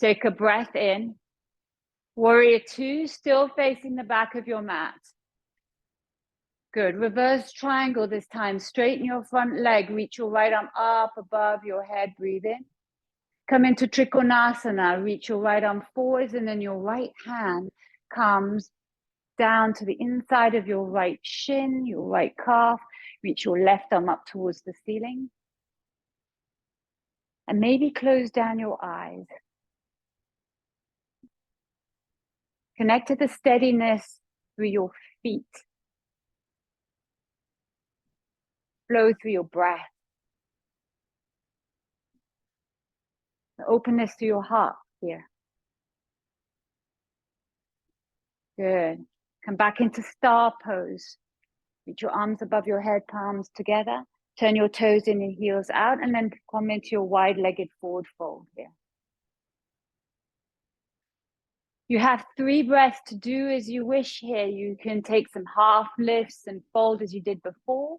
Take a breath in. Warrior 2, still facing the back of your mat. Good. Reverse triangle this time. Straighten your front leg. Reach your right arm up above your head. Breathe in. Come into Trikonasana. Reach your right arm forwards, and then your right hand comes down to the inside of your right shin, your right calf. Reach your left arm up towards the ceiling. And maybe close down your eyes. Connect to the steadiness through your feet. Flow through your breath. The openness to your heart here. Good. Come back into star pose. Reach your arms above your head, palms together. Turn your toes in and heels out, and then come into your wide-legged forward fold here. You have 3 breaths to do as you wish here. You can take some half lifts and fold as you did before.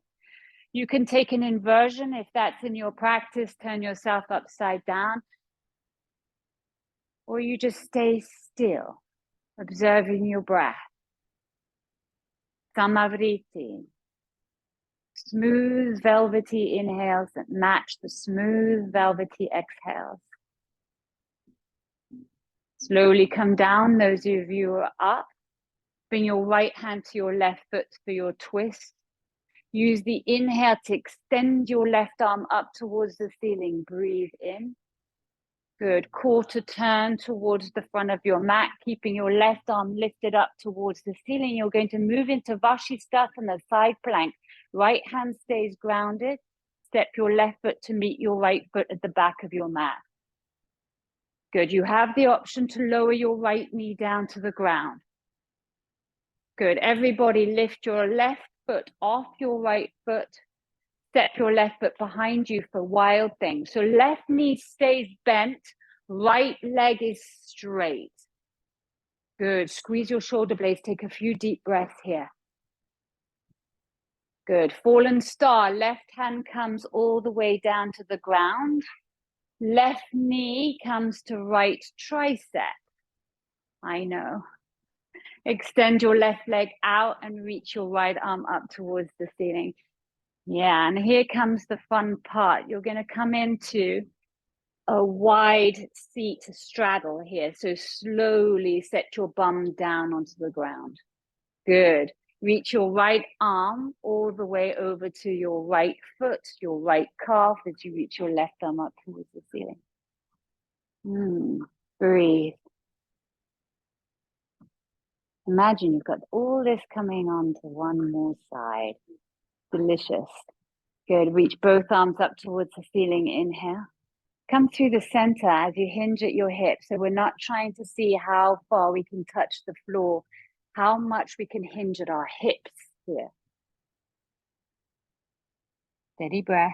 You can take an inversion if that's in your practice. Turn yourself upside down. Or you just stay still, observing your breath. Samavriti. Smooth, velvety inhales that match the smooth, velvety exhales. Slowly come down, those of you who are up. Bring your right hand to your left foot for your twist. Use the inhale to extend your left arm up towards the ceiling. Breathe in. Good. Quarter turn towards the front of your mat, keeping your left arm lifted up towards the ceiling. You're going to move into Vashisthasana, side plank. Right hand stays grounded. Step your left foot to meet your right foot at the back of your mat. Good. You have the option to lower your right knee down to the ground. Good. Everybody lift your left foot off your right foot. Step your left foot behind you for wild thing. So left knee stays bent, right leg is straight. Good. Squeeze your shoulder blades. Take a few deep breaths here. Good. Fallen star. Left hand comes all the way down to the ground. Left knee comes to right tricep. I know. Extend your left leg out and reach your right arm up towards the ceiling. Yeah, and here comes the fun part. You're going to come into a wide seat straddle here. So slowly set your bum down onto the ground. Good. Reach your right arm all the way over to your right foot, your right calf, as you reach your left arm up towards the ceiling. Breathe. Imagine you've got all this coming on to one more side. Delicious. Good. Reach both arms up towards the ceiling. Inhale. Come through the center as you hinge at your hips. So we're not trying to see how far we can touch the floor, how much we can hinge at our hips here. Steady breath.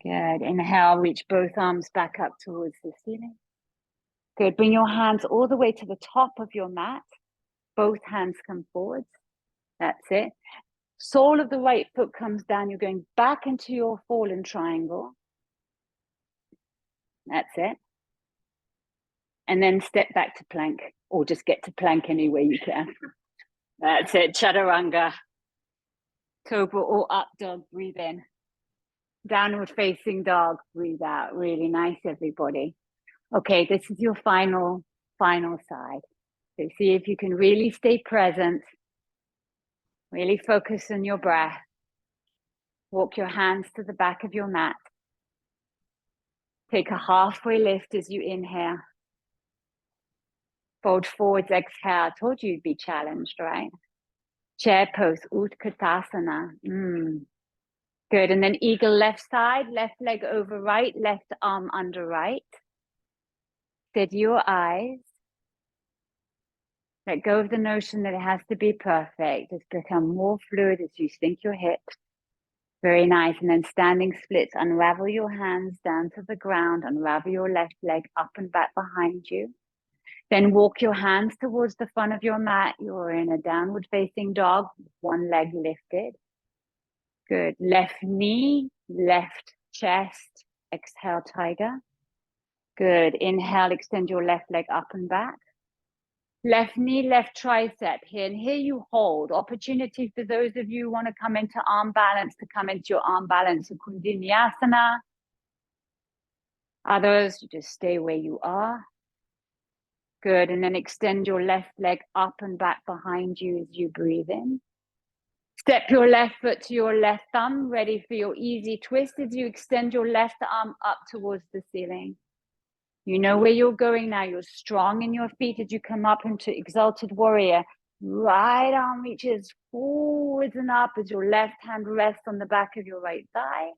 Good. Inhale, reach both arms back up towards the ceiling. Good. Bring your hands all the way to the top of your mat. Both hands come forwards. That's it. Sole of the right foot comes down. You're going back into your fallen triangle. That's it. And then step back to plank, or just get to plank any way you can. That's it. Chaturanga. Cobra or up dog. Breathe in. Downward facing dog. Breathe out. Really nice, everybody. Okay, this is your final side. So see if you can really stay present. Really focus on your breath. Walk your hands to the back of your mat. Take a halfway lift as you inhale. Fold forwards, exhale. I told you you'd be challenged, right? Chair pose, Utkatasana. Good. And then eagle left side, left leg over right, left arm under right. Steady your eyes. Let go of the notion that it has to be perfect. Just become more fluid as you sink your hips. Very nice. And then standing splits, unravel your hands down to the ground, unravel your left leg up and back behind you. Then walk your hands towards the front of your mat. You're in a downward facing dog, one leg lifted. Good. Left knee, left chest. Exhale, tiger. Good. Inhale, extend your left leg up and back. Left knee, left tricep here. And here you hold. Opportunity for those of you who want to come into arm balance to come into your arm balance of Kundalini. Others, you just stay where you are. Good. And then extend your left leg up and back behind you as you breathe in. Step your left foot to your left thumb, ready for your easy twist as you extend your left arm up towards the ceiling. You know where you're going now. You're strong in your feet as you come up into Exalted Warrior. Right arm reaches forwards and up as your left hand rests on the back of your right thigh.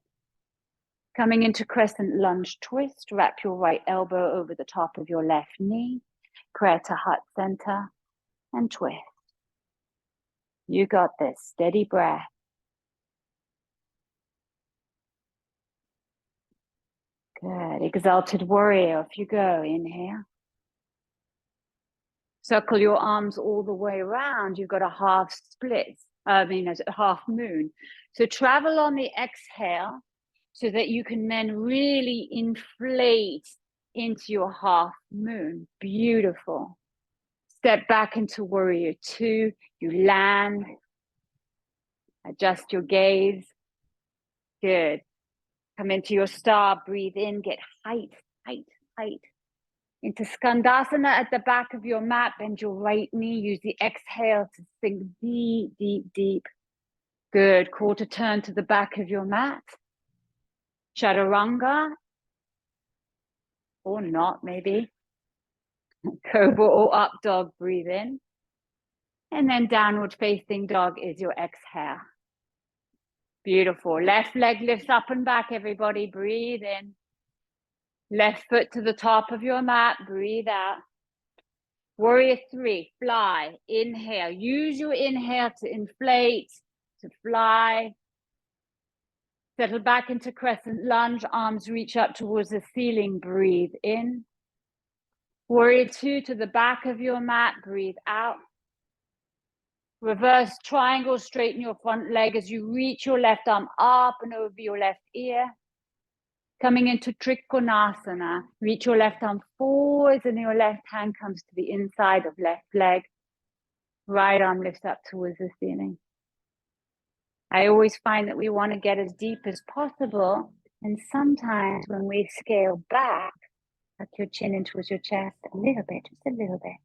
Coming into Crescent Lunge Twist, wrap your right elbow over the top of your left knee. Prayer to Heart Center and twist. You got this. Steady breath. Good. Exalted Warrior, off you go. Inhale. Circle your arms all the way around. You've got a half split, a half moon. So travel on the exhale so that you can then really inflate into your half moon. Beautiful. Step back into Warrior Two. You land. Adjust your gaze. Good. Come into your star. Breathe in. Get height, height, height. Into Skandasana at the back of your mat. Bend your right knee. Use the exhale to sink deep, deep, deep. Good. Quarter turn to the back of your mat. Chaturanga. Or not, maybe. Cobra or up dog. Breathe in. And then downward facing dog is your exhale. Beautiful. Left leg lifts up and back, everybody. Breathe in. Left foot to the top of your mat. Breathe out. Warrior Three, fly. Inhale. Use your inhale to inflate, to fly. Settle back into Crescent Lunge. Arms reach up towards the ceiling. Breathe in. Warrior Two to the back of your mat. Breathe out. Reverse triangle. Straighten your front leg as you reach your left arm up and over your left ear. Coming into Trikonasana, reach your left arm forwards and your left hand comes to the inside of left leg. Right arm lifts up towards the ceiling. I always find that we want to get as deep as possible. And sometimes when we scale back, tuck your chin in towards your chest a little bit, just a little bit.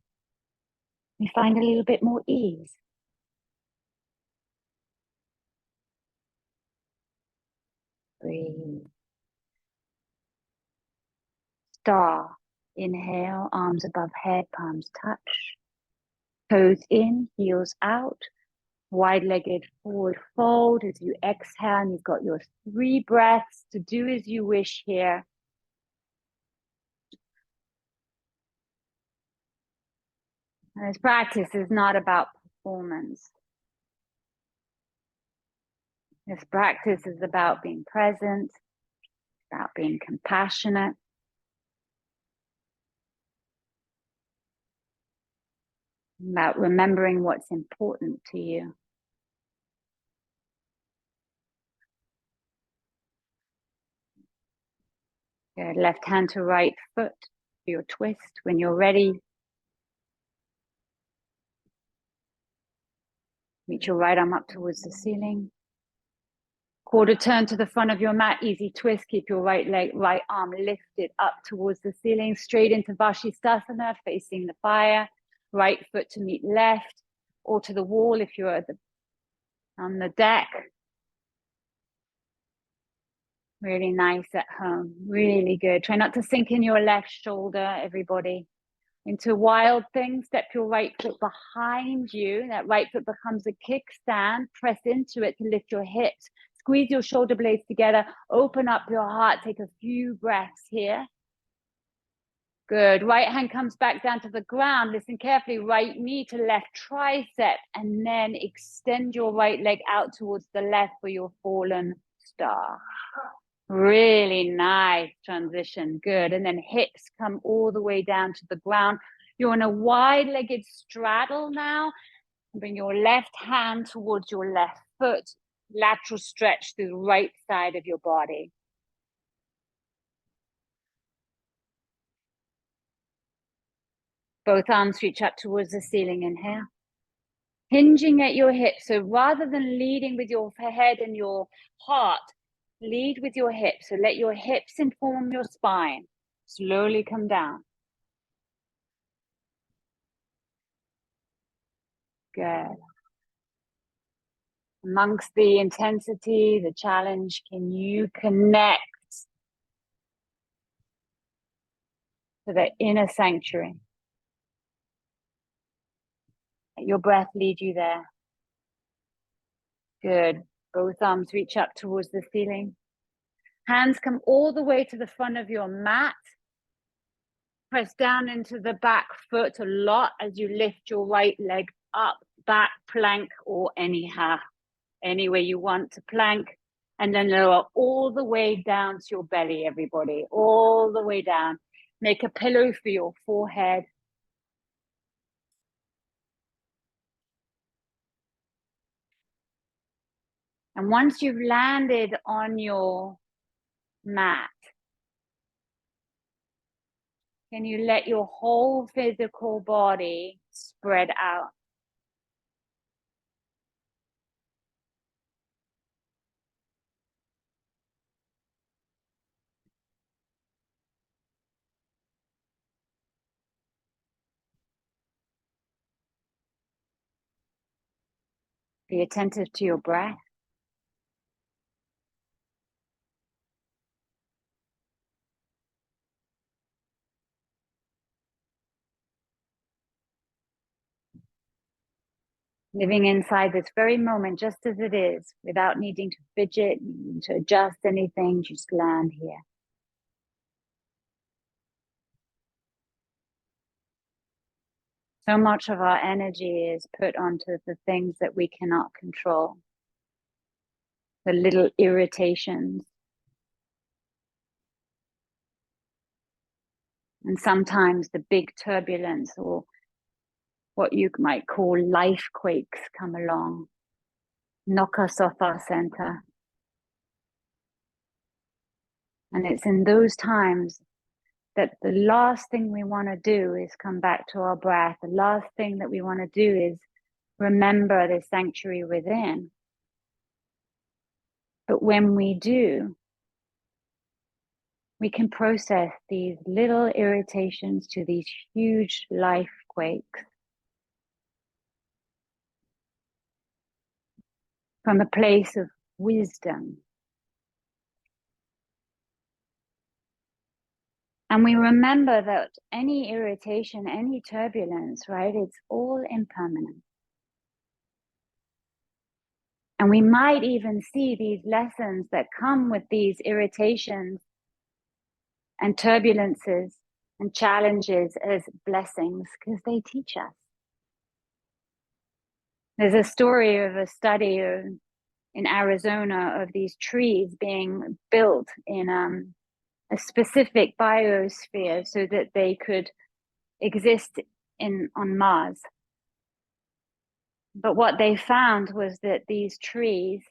We find a little bit more ease. Breathe. Star. Inhale, arms above head, palms touch. Toes in, heels out. Wide-legged forward fold as you exhale. And you've got your 3 breaths to do as you wish here. This practice is not about performance. This practice is about being present, about being compassionate. About remembering what's important to you. Good. Left hand to right foot for your twist. When you're ready, reach your right arm up towards the ceiling. Quarter turn to the front of your mat, easy twist. Keep your right arm lifted up towards the ceiling, straight into Vashisthasana, facing the fire. Right foot to meet left, or to the wall if you're on the deck. Really nice at home, really good. Try not to sink in your left shoulder, everybody. Into Wild Thing, step your right foot behind you. That right foot becomes a kickstand. Press into it to lift your hips. Squeeze your shoulder blades together. Open up your heart. Take a few breaths here. Good. Right hand comes back down to the ground. Listen carefully. Right knee to left tricep. And then extend your right leg out towards the left for your fallen star. Really nice transition. Good. And then hips come all the way down to the ground. You're in a wide-legged straddle now. Bring your left hand towards your left foot. Lateral stretch through the right side of your body. Both arms reach up towards the ceiling. Inhale. Hinging at your hips. So rather than leading with your head and your heart, lead with your hips. So let your hips inform your spine. Slowly come down. Good. Amongst the intensity, the challenge, can you connect to the inner sanctuary? Let your breath lead you there. Good. Both arms reach up towards the ceiling. Hands come all the way to the front of your mat. Press down into the back foot a lot as you lift your right leg up, back plank, or any way you want to plank. And then lower all the way down to your belly, everybody, all the way down. Make a pillow for your forehead. And once you've landed on your mat, can you let your whole physical body spread out? Be attentive to your breath. Living inside this very moment, just as it is, without needing to fidget, needing to adjust anything, just land here. So much of our energy is put onto the things that we cannot control, the little irritations. And sometimes the big turbulence, or what you might call life quakes, come along, knock us off our center. And it's in those times that the last thing we want to do is come back to our breath. The last thing that we want to do is remember the sanctuary within. But when we do, we can process these little irritations to these huge life quakes from a place of wisdom. And we remember that any irritation, any turbulence, right, it's all impermanent. And we might even see these lessons that come with these irritations and turbulences and challenges as blessings, because they teach us. There's a story of a study in Arizona of these trees being built in a specific biosphere so that they could exist on Mars. But what they found was that these trees,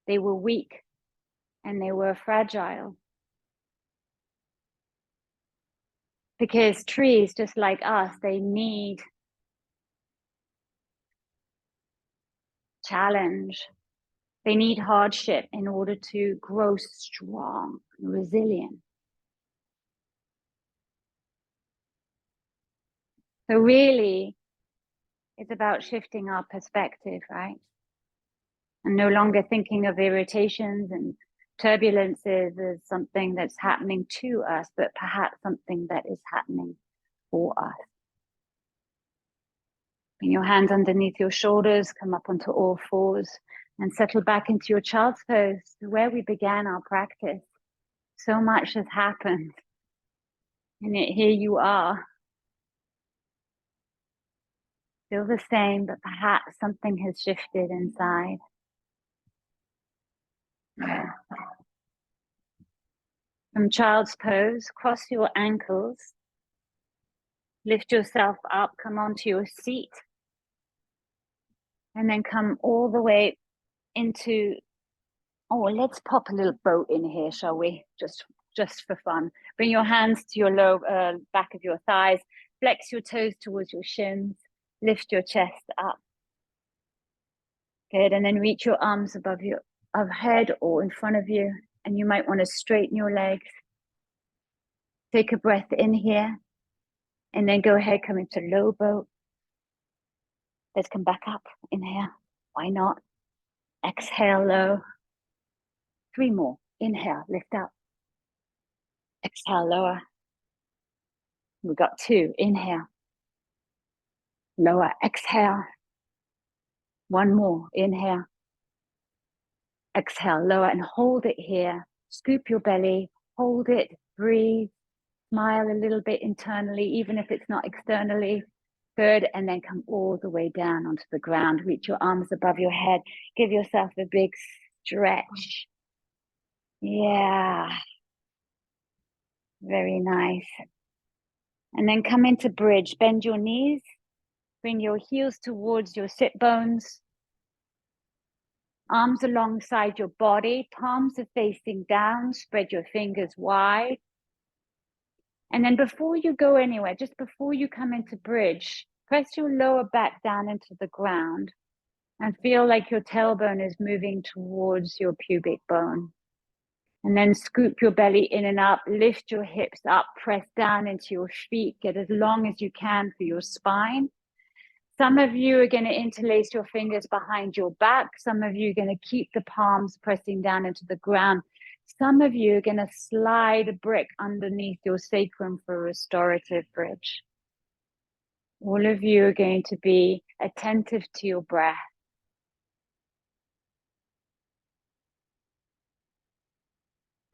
they were weak and they were fragile. Because trees, just like us, they need challenge. They need hardship in order to grow strong and resilient. So really, it's about shifting our perspective, right? And no longer thinking of irritations and turbulences as something that's happening to us, but perhaps something that is happening for us. Bring your hands underneath your shoulders, come up onto all fours, and settle back into your child's pose, where we began our practice. So much has happened, and yet here you are. Still the same, but perhaps something has shifted inside. Yeah. From child's pose, cross your ankles, lift yourself up, come onto your seat, and then come all the way into, oh, let's pop a little boat in here, shall we? Just just for fun. Bring your hands to your low back of your thighs. Flex your toes towards your shins. Lift your chest up. Good. And then reach your arms above your head or in front of you. And you might want to straighten your legs. Take a breath in here. And then go ahead, come into low boat. Let's come back up. Inhale. Why not? Exhale low. 3 more. Inhale, lift up. Exhale, lower. We've got 2. Inhale. Lower. Exhale. 1 more. Inhale. Exhale, lower, and hold it here. Scoop your belly. Hold it. Breathe. Smile a little bit internally, even if it's not externally. Good. And then come all the way down onto the ground. Reach your arms above your head. Give yourself a big stretch. Yeah. Very nice. And then come into bridge. Bend your knees. Bring your heels towards your sit bones. Arms alongside your body. Palms are facing down. Spread your fingers wide. And then before you go anywhere, just before you come into bridge, press your lower back down into the ground and feel like your tailbone is moving towards your pubic bone. And then scoop your belly in and up, lift your hips up, press down into your feet, get as long as you can for your spine. Some of you are going to interlace your fingers behind your back. Some of you are going to keep the palms pressing down into the ground. Some of you are going to slide a brick underneath your sacrum for a restorative bridge. All of you are going to be attentive to your breath.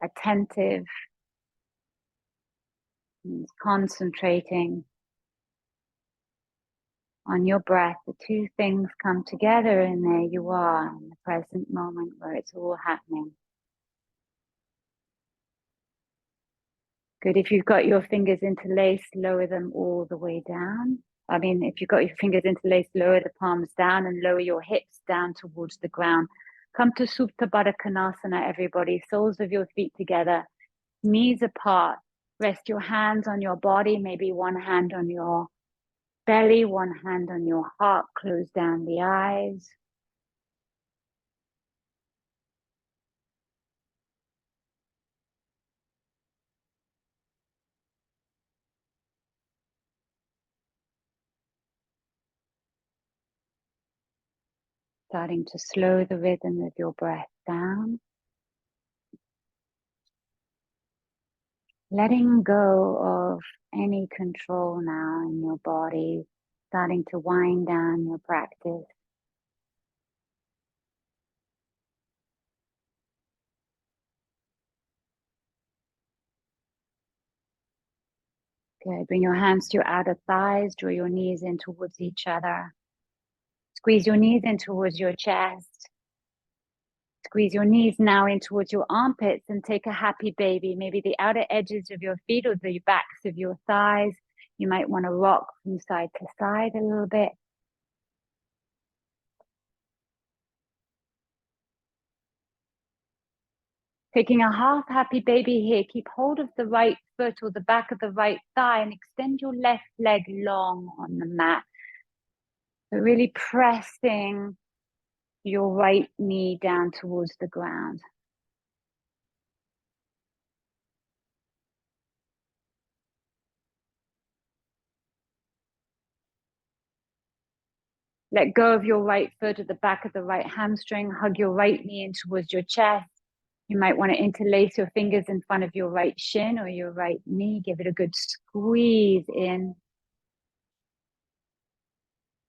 Attentive means concentrating on your breath. The 2 things come together, and there you are in the present moment where it's all happening. Good. If you've got your fingers interlaced, lower them all the way down. If you've got your fingers interlaced, lower the palms down and lower your hips down towards the ground. Come to Supta Baddha Konasana, everybody. Soles of your feet together, knees apart. Rest your hands on your body, maybe one hand on your belly, one hand on your heart. Close down the eyes. Starting to slow the rhythm of your breath down. Letting go of any control now in your body. Starting to wind down your practice. Good. Bring your hands to your outer thighs. Draw your knees in towards each other. Squeeze your knees in towards your chest. Squeeze your knees now in towards your armpits and take a happy baby. Maybe the outer edges of your feet or the backs of your thighs. You might want to rock from side to side a little bit. Taking a half happy baby here. Keep hold of the right foot or the back of the right thigh and extend your left leg long on the mat. So really pressing your right knee down towards the ground. Let go of your right foot at the back of the right hamstring. Hug your right knee in towards your chest. You might want to interlace your fingers in front of your right shin or your right knee. Give it a good squeeze in.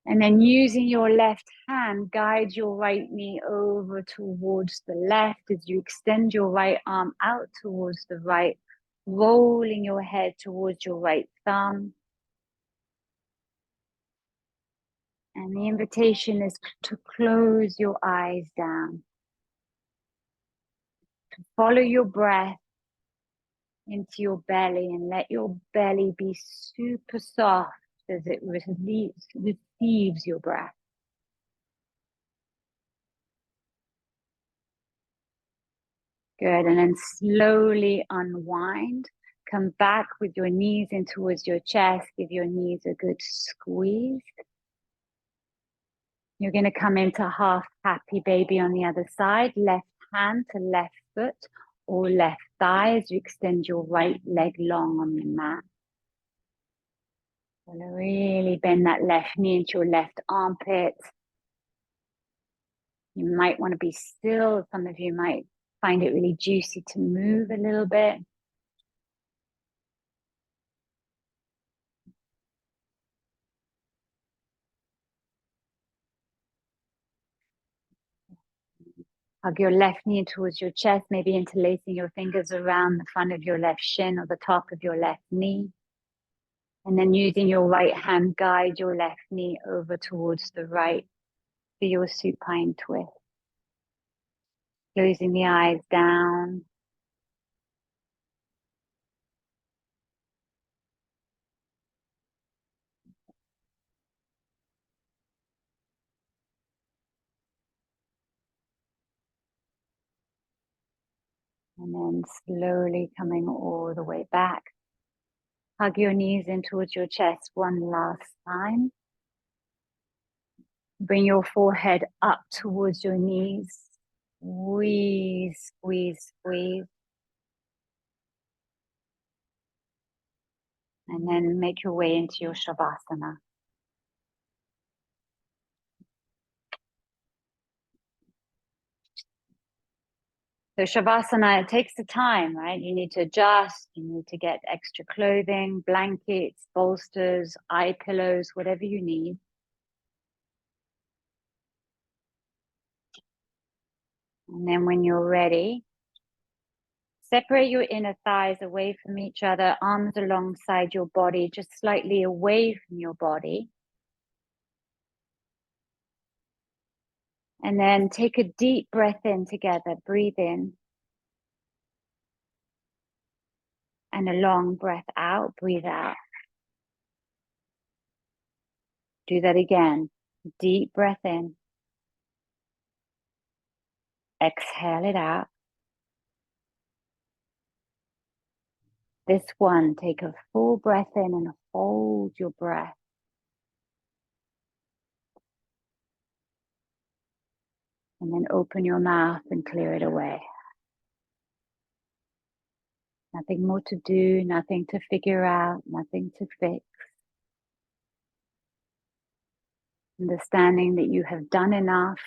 And then using your left hand, guide your right knee over towards the left as you extend your right arm out towards the right, rolling your head towards your right thumb. And the invitation is to close your eyes down. To follow your breath into your belly and let your belly be super soft as it receives your breath. Good. And then slowly unwind. Come back with your knees in towards your chest. Give your knees a good squeeze. You're going to come into half happy baby on the other side. Left hand to left foot or left thigh as you extend your right leg long on the mat. Really bend that left knee into your left armpit. You might want to be still. Some of you might find it really juicy to move a little bit. Hug your left knee towards your chest, maybe interlacing your fingers around the front of your left shin or the top of your left knee. And then using your right hand, guide your left knee over towards the right for your supine twist. Closing the eyes down. And then slowly coming all the way back. Hug your knees in towards your chest one last time. Bring your forehead up towards your knees. Squeeze, squeeze, squeeze. And then make your way into your Shavasana. So Shavasana, it takes the time, right? You need to adjust, you need to get extra clothing, blankets, bolsters, eye pillows, whatever you need. And then when you're ready, separate your inner thighs away from each other, arms alongside your body, just slightly away from your body. And then take a deep breath in together, breathe in. And a long breath out, breathe out. Do that again. Deep breath in. Exhale it out. This one, take a full breath in and hold your breath. And then open your mouth and clear it away. Nothing more to do, nothing to figure out, nothing to fix. Understanding that you have done enough,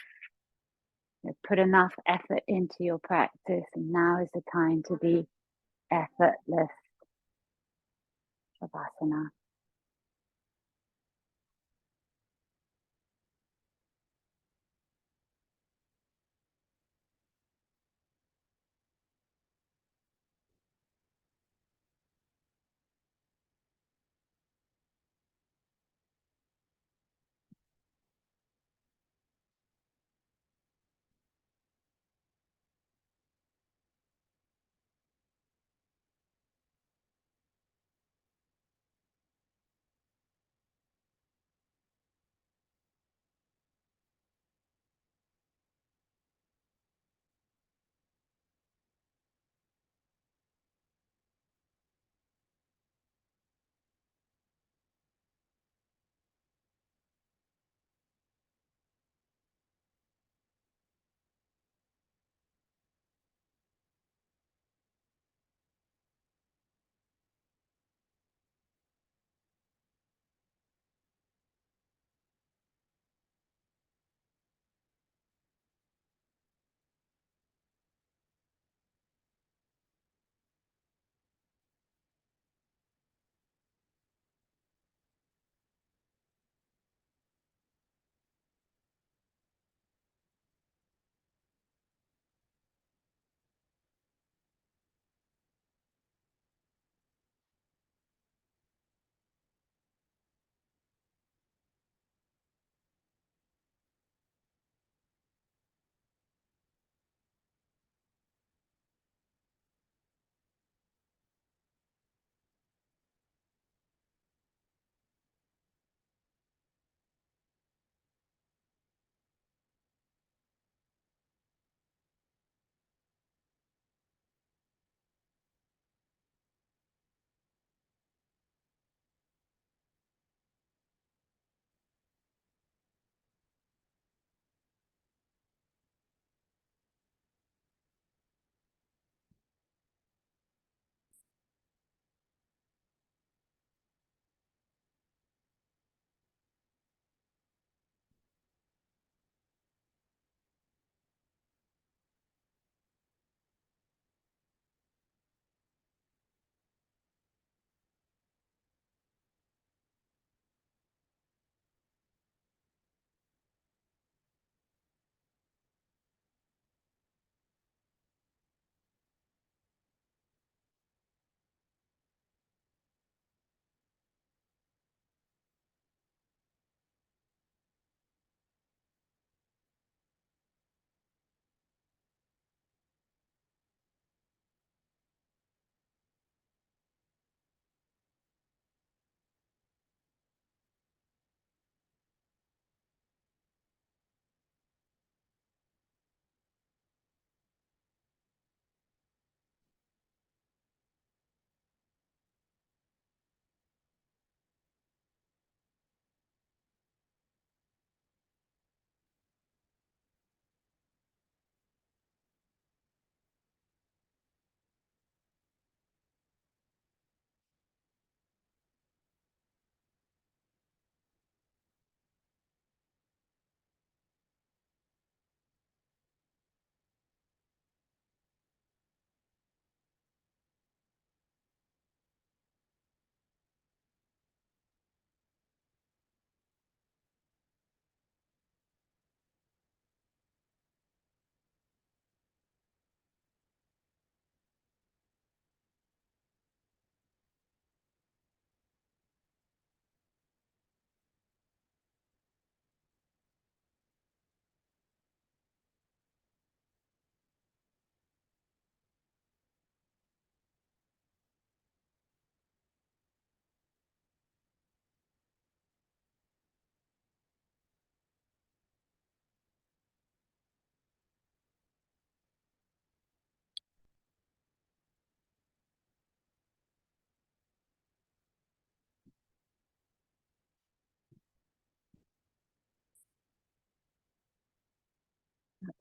you've put enough effort into your practice, and now is the time to be effortless. Shavasana.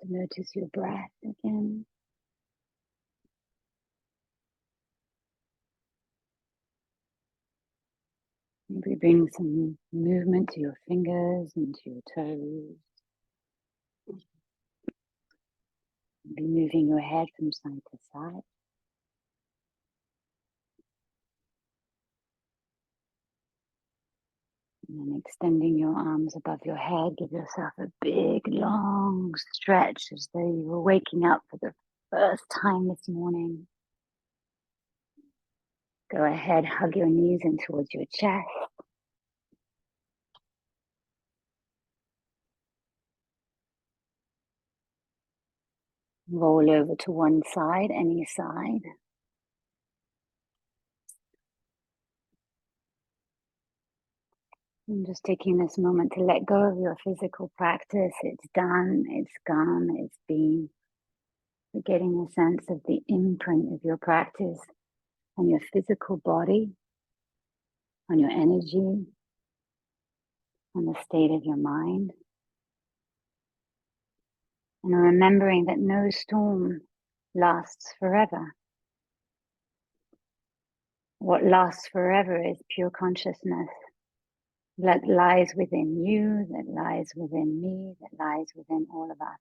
Notice your breath again. Maybe bring some movement to your fingers and to your toes. Be moving your head from side to side. And then extending your arms above your head, give yourself a big, long stretch as though you were waking up for the first time this morning. Go ahead, hug your knees in towards your chest. Roll over to one side, any side. And just taking this moment to let go of your physical practice. It's done, it's gone, it's been. But getting a sense of the imprint of your practice on your physical body, on your energy, on the state of your mind. And remembering that no storm lasts forever. What lasts forever is pure consciousness that lies within you, that lies within me, that lies within all of us.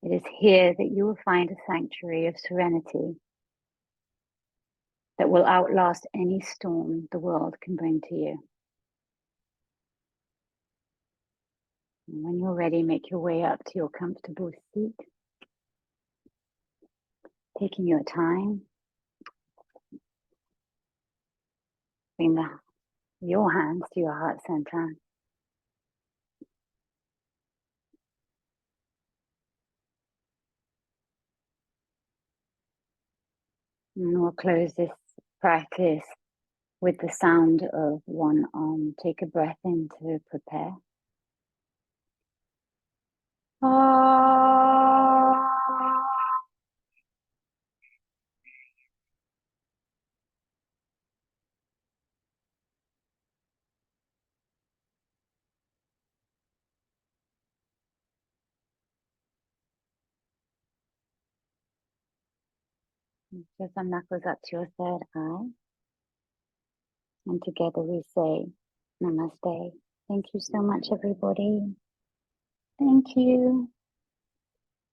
It is here that you will find a sanctuary of serenity that will outlast any storm the world can bring to you. And when you're ready, make your way up to your comfortable seat, taking your time. Bring your hands to your heart center. And we'll close this practice with the sound of one arm. Take a breath in to prepare. Just some knuckles up to your third eye. And together we say, Namaste. Thank you so much, everybody. Thank you.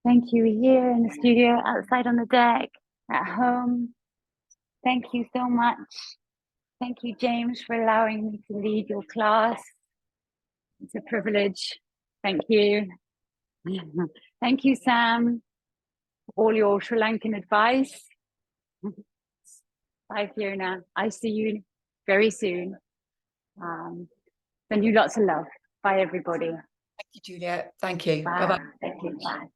Thank you here in the studio, outside on the deck, at home. Thank you so much. Thank you, James, for allowing me to lead your class. It's a privilege. Thank you. Thank you, Sam, for all your Sri Lankan advice. Bye, Fiona. I see you very soon. Send you lots of love. Bye, everybody. Thank you, Juliet. Thank you. Bye. Bye-bye. Thank you. Bye.